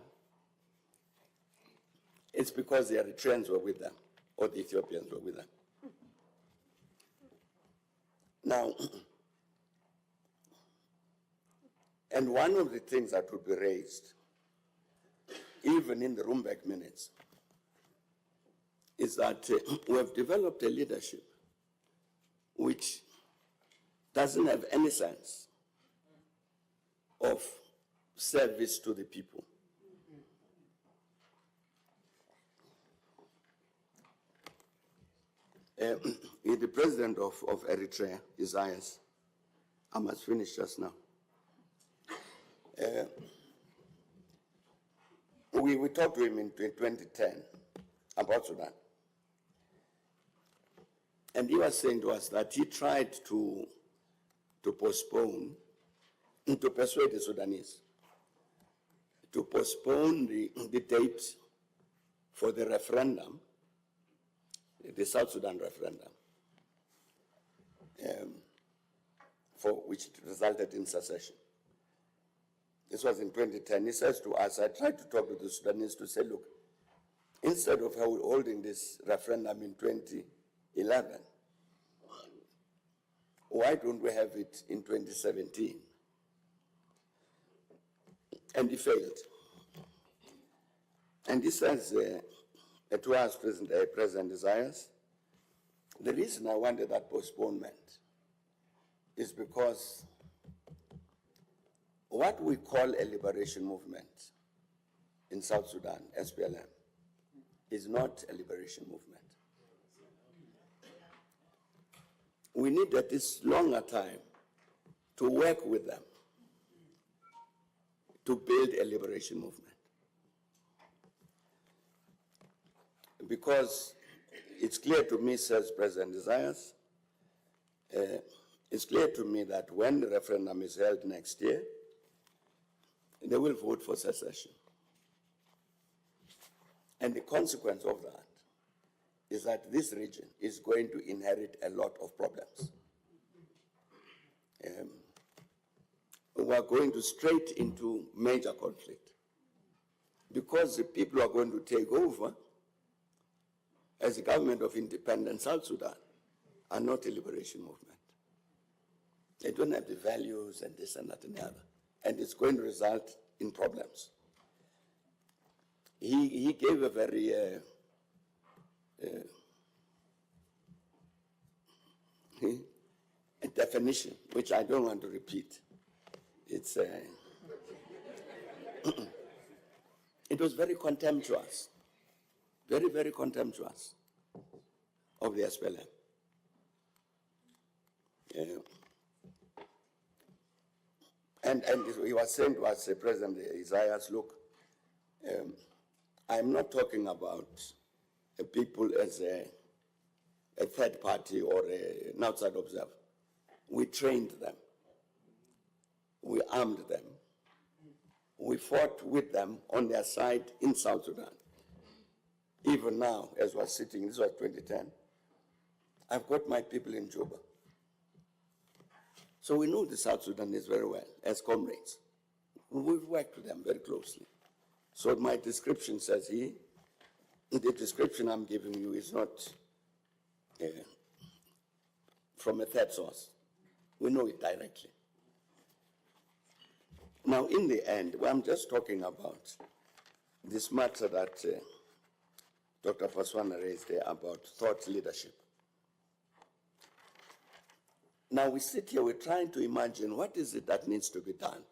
it's because the Eritreans were with them, or the Ethiopians were with them. Now, and one of the things that would be raised, even in the Rumbek minutes, is that we have developed a leadership which doesn't have any sense of service to the people. The president of Eritrea, Isaias, I must finish just now. We talked to him in 2010 about Sudan. And he was saying to us that he tried to postpone, to persuade the Sudanese to postpone the date for the referendum, the South Sudan referendum, for which resulted in secession. This was in 2010. He says to us, I tried to talk to the Sudanese to say, look, instead of holding this referendum in 2011, why don't we have it in 2017? And he failed. And he says to us, President Isaias, the reason I wanted that postponement is because what we call a liberation movement in South Sudan, SPLM, is not a liberation movement. We need at this longer time to work with them to build a liberation movement. Because it's clear to me, says President Isaias, it's clear to me that when the referendum is held next year, they will vote for secession. And the consequence of that is that this region is going to inherit a lot of problems. We are going to straight into major conflict because the people who are going to take over as a government of independent South Sudan are not a liberation movement. They don't have the values and this and that and the other. And it's going to result in problems. He gave a very a definition, which I don't want to repeat. It's it was very contemptuous, very, very contemptuous of the SPLM. And he was saying to us, President Isaias, look, I'm not talking about people as a third party or an outside observer. We trained them. We armed them. We fought with them on their side in South Sudan. Even now, as we're sitting, this was 2010, I've got my people in Juba. So we know the South Sudanese very well as comrades. We've worked with them very closely. So my description says here, the description I'm giving you is not from a third source. We know it directly. Now, in the end, I'm just talking about this matter that Dr. Paswana raised there about thought leadership. Now we sit here, we're trying to imagine what is it that needs to be done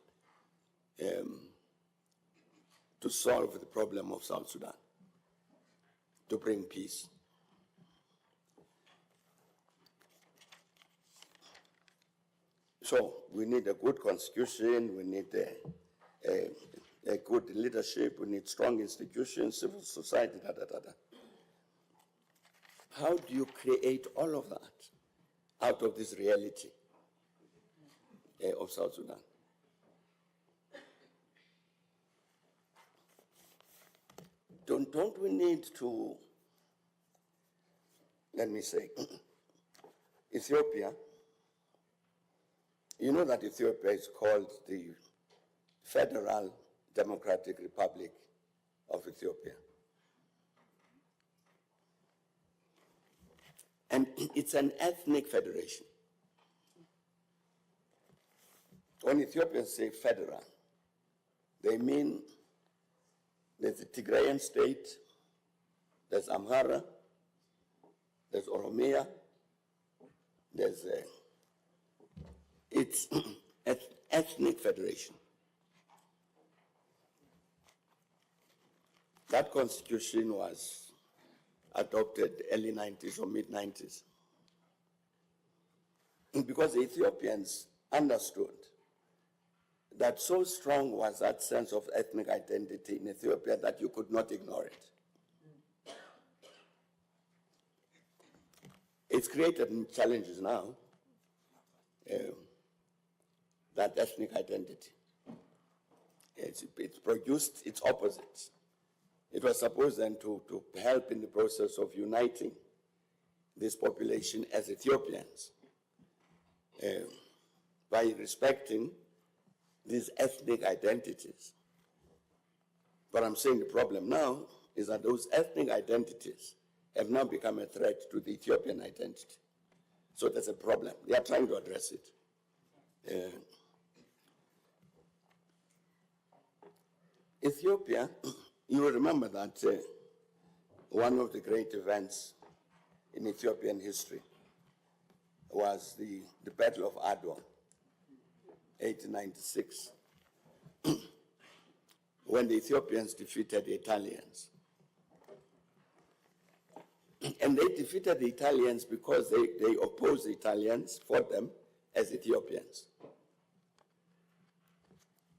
to solve the problem of South Sudan, to bring peace. So we need a good constitution, we need a good leadership, we need strong institutions, civil society, da, da, da, da. How do you create all of that out of this reality of South Sudan? don't we need to, let me say, Ethiopia, you know that Ethiopia is called the Federal Democratic Republic of Ethiopia. And it's an ethnic federation. When Ethiopians say federal, they mean there's the Tigrayan state, there's Amhara, there's Oromia, there's it's ethnic federation. That constitution was adopted early 90s or mid 90s. Because the Ethiopians understood that so strong was that sense of ethnic identity in Ethiopia that you could not ignore it. It's created challenges now, that ethnic identity. It's produced its opposites. It was supposed then to help in the process of uniting this population as Ethiopians by respecting these ethnic identities. But I'm saying the problem now is that those ethnic identities have now become a threat to the Ethiopian identity. So there's a problem. They are trying to address it. Ethiopia, you will remember that one of the great events in Ethiopian history was the Battle of Adwa, 1896, when the Ethiopians defeated the Italians. And they defeated the Italians because they opposed the Italians, fought them as Ethiopians,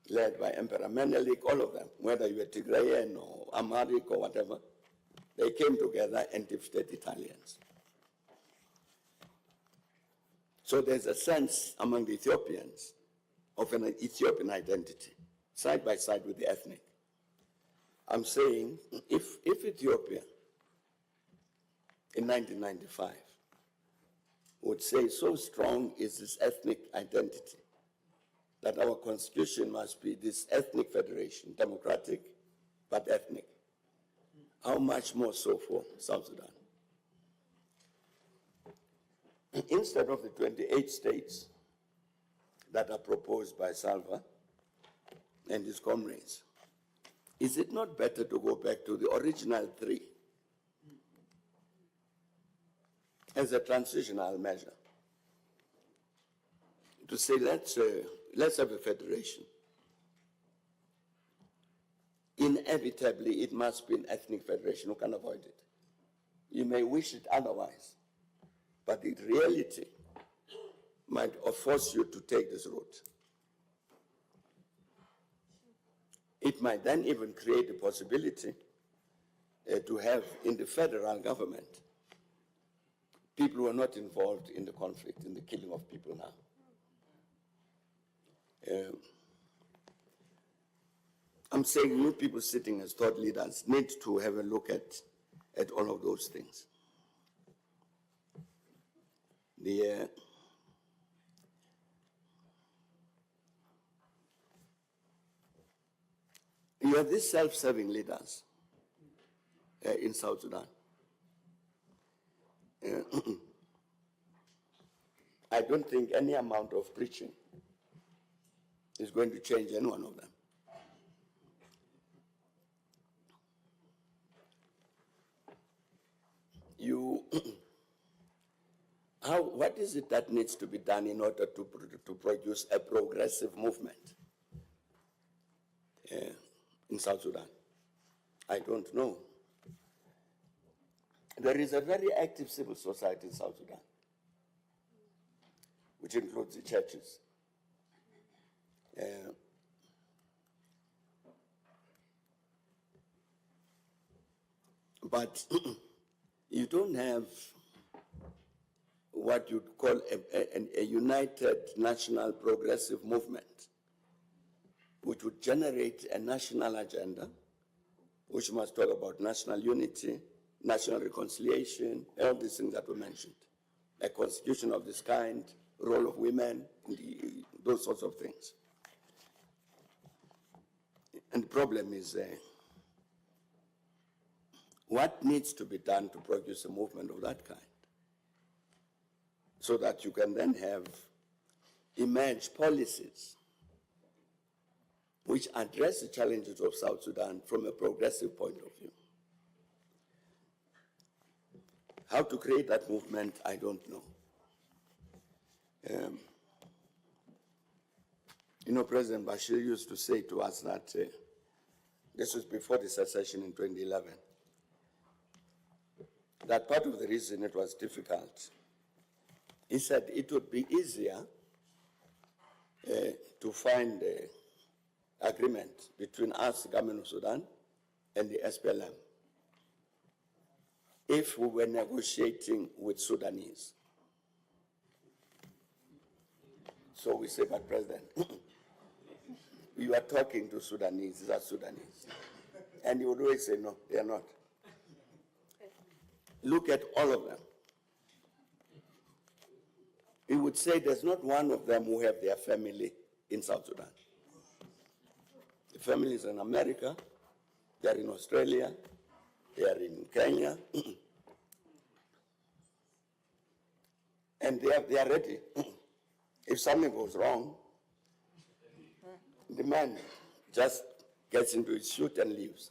led by Emperor Menelik, all of them, whether you were Tigrayan or Amharic or whatever, they came together and defeated Italians. So there's a sense among the Ethiopians of an Ethiopian identity, side by side with the ethnic. I'm saying if Ethiopia in 1995 would say so strong is this ethnic identity that our constitution must be this ethnic federation, democratic but ethnic, how much more so for South Sudan? Instead of the 28 states that are proposed by Salva and his comrades, is it not better to go back to the original 3 as a transitional measure? To say, let's have a federation. Inevitably, it must be an ethnic federation. You can avoid it. You may wish it otherwise, but the reality might force you to take this route. It might then even create the possibility to have in the federal government people who are not involved in the conflict, in the killing of people now. I'm saying you people sitting as thought leaders need to have a look at all of those things. You have these self-serving leaders in South Sudan. I don't think any amount of preaching is going to change any one of them. What is it that needs to be done in order to produce a progressive movement in South Sudan? I don't know. There is a very active civil society in South Sudan, which includes the churches. But you don't have what you'd call a united national progressive movement, which would generate a national agenda which must talk about national unity, national reconciliation, all these things that were mentioned. A constitution of this kind, role of women, those sorts of things. And the problem is what needs to be done to produce a movement of that kind, so that you can then have emerge policies which address the challenges of South Sudan from a progressive point of view. How to create that movement, I don't know. President Bashir used to say to us that this was before the secession in 2011, that part of the reason it was difficult, he said it would be easier to find agreement between us, the government of Sudan, and the SPLM, if we were negotiating with Sudanese. So we say, but President, you are talking to Sudanese, these are Sudanese. And he would always say, no, they are not. Look at all of them. He would say there's not one of them who have their family in South Sudan. The family is in America, they are in Australia, they are in Kenya, and they are ready. If something goes wrong, the man just gets into his suit and leaves,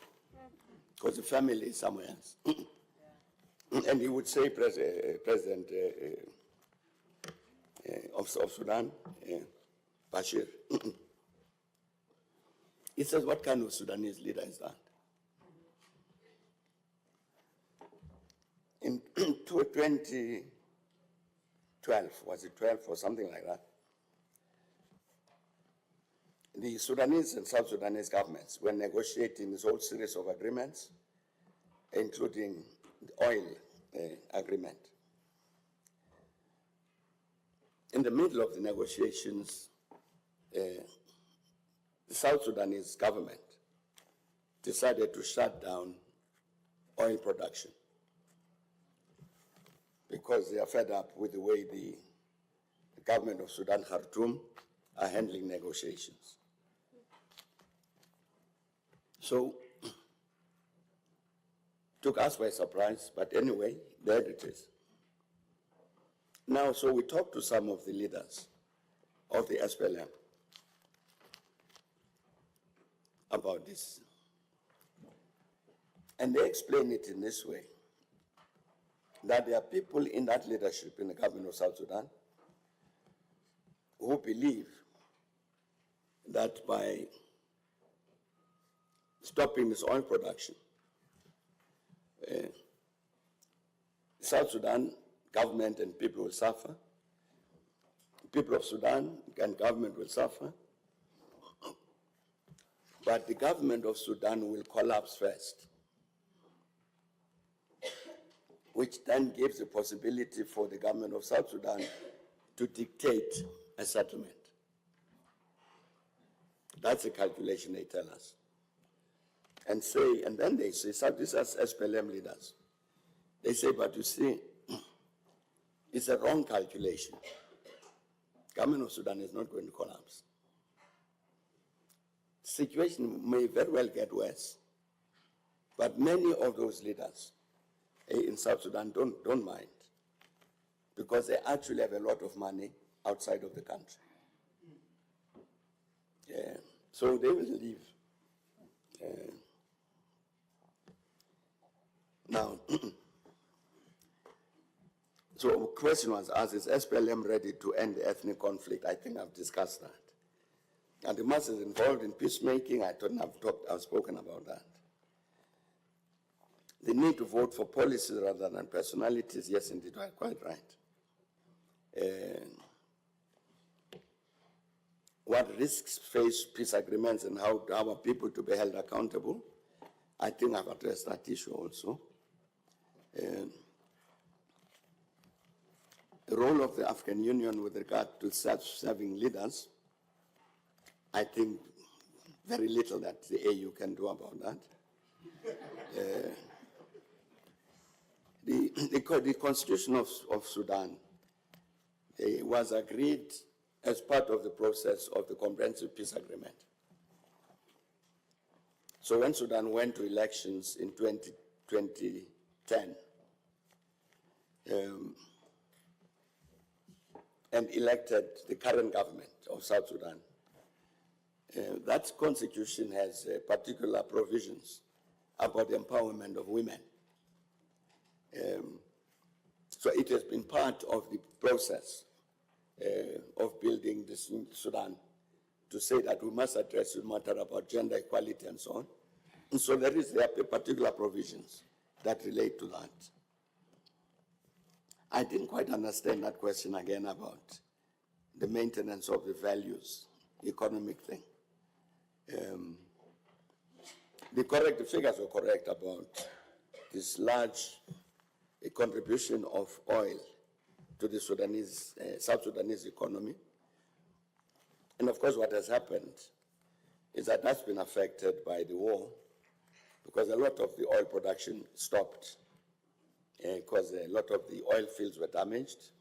because the family is somewhere else. And he would say, President of Sudan, Bashir, he says, what kind of Sudanese leader is that? In 2012, was it 12 or something like that, the Sudanese and South Sudanese governments were negotiating this whole series of agreements, including the oil agreement. In the middle of the negotiations, the South Sudanese government decided to shut down oil production because they are fed up with the way the government of Sudan, Khartoum, are handling negotiations. So, took us by surprise, but anyway, there it is. Now, so we talked to some of the leaders of the SPLM about this. And they explain it in this way, that there are people in that leadership in the government of South Sudan who believe that by stopping this oil production, South Sudan government and people will suffer. People of Sudan and government will suffer. But the government of Sudan will collapse first, which then gives the possibility for the government of South Sudan to dictate a settlement. That's the calculation they tell us. And then they say, so these are SPLM leaders. They say, but you see, it's a wrong calculation. Government of Sudan is not going to collapse. The situation may very well get worse, but many of those leaders in South Sudan don't mind, because they actually have a lot of money outside of the country. Yeah. So they will leave. Now, so the question was asked, is SPLM ready to end the ethnic conflict? I think I've discussed that. And the masses involved in peacemaking, I've spoken about that. The need to vote for policies rather than personalities, yes, indeed, you are quite right. What risks face peace agreements and how are people to be held accountable? I think I've addressed that issue also. The role of the African Union with regard to self-serving leaders, I think very little that the AU can do about that. The Constitution of Sudan was agreed as part of the process of the Comprehensive Peace Agreement. So when Sudan went to elections in 2010 and elected the current government of South Sudan, that constitution has particular provisions about the empowerment of women. So it has been part of the process of building this Sudan to say that we must address the matter about gender equality and so on. And so there are particular provisions that relate to that. I didn't quite understand that question again about the maintenance of the values, economic thing. The figures were correct about this large contribution of oil to the South Sudanese economy. And of course, what has happened is that that's been affected by the war, because a lot of the oil production stopped, because a lot of the oil fields were damaged.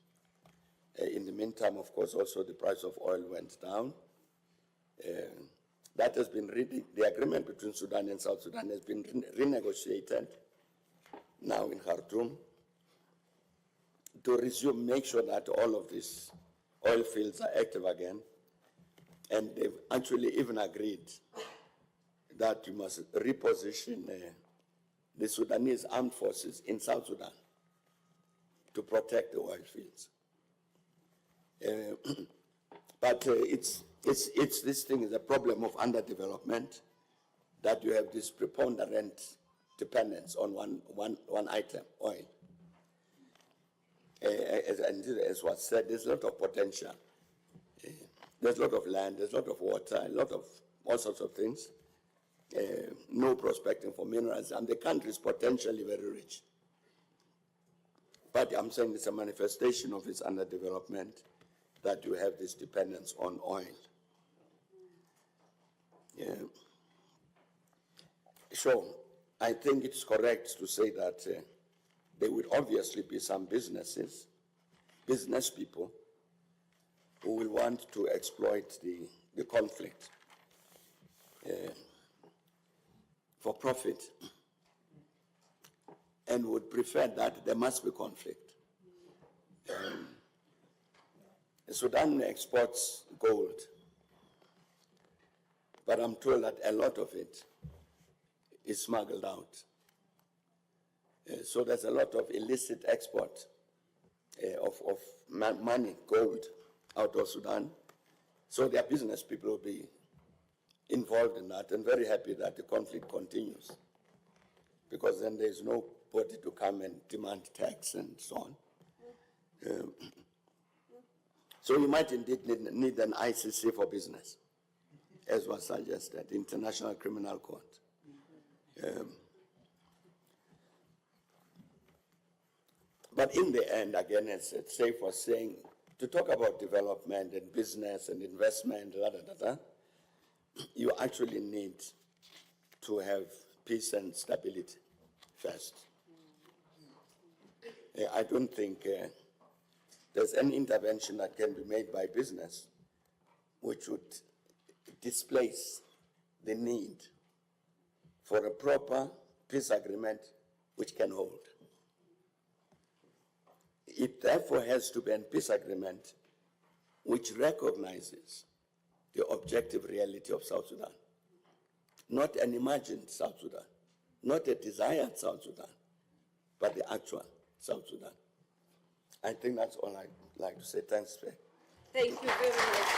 In the meantime, of course, also the price of oil went down. That has been the agreement between Sudan and South Sudan has been renegotiated now in Khartoum to resume, make sure that all of these oil fields are active again. And they've actually even agreed that you must reposition the Sudanese armed forces in South Sudan to protect the oil fields. But it's this thing is a problem of underdevelopment, that you have this preponderant dependence on one item, oil. As was said, there's a lot of potential. There's a lot of land, there's a lot of water, a lot of all sorts of things. No prospecting for minerals, and the country is potentially very rich. But I'm saying it's a manifestation of its underdevelopment that you have this dependence on oil. Yeah. So I think it's correct to say that there will obviously be some business people who will want to exploit the conflict for profit, and would prefer that there must be conflict. Sudan exports gold, but I'm told that a lot of it is smuggled out. So there's a lot of illicit export of money, gold, out of Sudan. So their business people will be involved in that, and very happy that the conflict continues, because then there's nobody to come and demand tax and so on. So you might indeed need an ICC for business, as was suggested, International Criminal Court. But in the end, again, as Seife was saying, to talk about development and business and investment, you actually need to have peace and stability first. I don't think there's any intervention that can be made by business which would displace the need for a proper peace agreement which can hold. It therefore has to be a peace agreement which recognizes the objective reality of South Sudan, not an imagined South Sudan, not a desired South Sudan, but the actual South Sudan. I think that's all I'd like to say. Thanks, Faye. Thank you very much.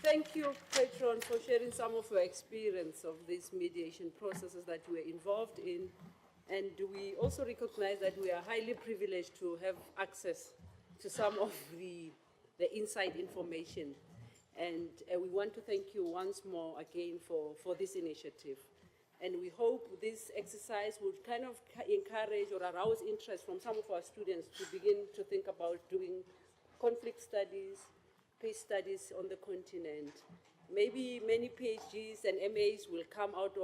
Thank you, Patron, for sharing some of your experience of these mediation processes that you were involved in. And we also recognize that we are highly privileged to have access to some of the inside information. And we want to thank you once more again for this initiative. And we hope this exercise would kind of encourage or arouse interest from some of our students to begin to think about doing conflict studies, peace studies on the continent. Maybe many PhDs and MAs will come out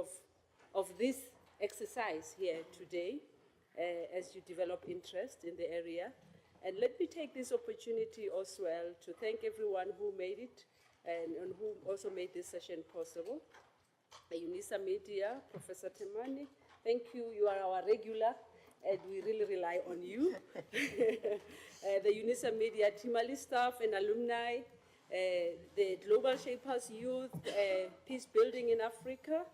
of this exercise here today as you develop interest in the area. And let me take this opportunity as well to thank everyone who made it and who also made this session possible. The UNISA Media, Professor Temani, thank you. You are our regular, and we really rely on you. The UNISA Media TMALI staff and alumni, the Global Shapers Youth, Peace Building in Africa,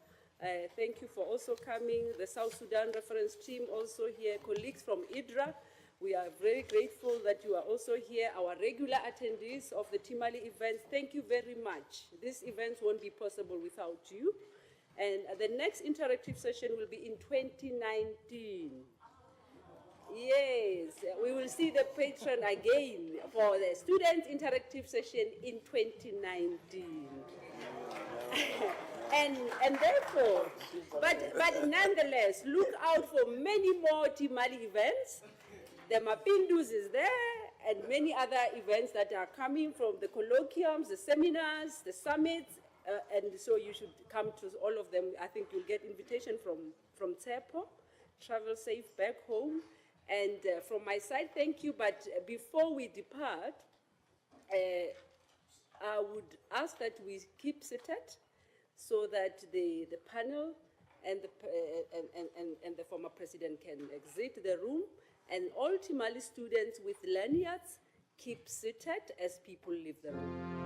thank you for also coming. The South Sudan reference team also here, colleagues from IDRA. We are very grateful that you are also here, our regular attendees of the TMALI events. Thank you very much. These events won't be possible without you. And the next interactive session will be in 2019. Yes, we will see the patron again for the student interactive session in 2019. and therefore, but nonetheless, look out for many more TMALI events. The Mapindus is there, and many other events that are coming from the colloquiums, the seminars, the summits, and so you should come to all of them. I think you'll get invitation from Tsepo. Travel safe back home. And from my side, thank you. But before we depart, I would ask that we keep seated so that the panel and the former president can exit the room. And all TMALI students with lanyards keep seated as people leave the room.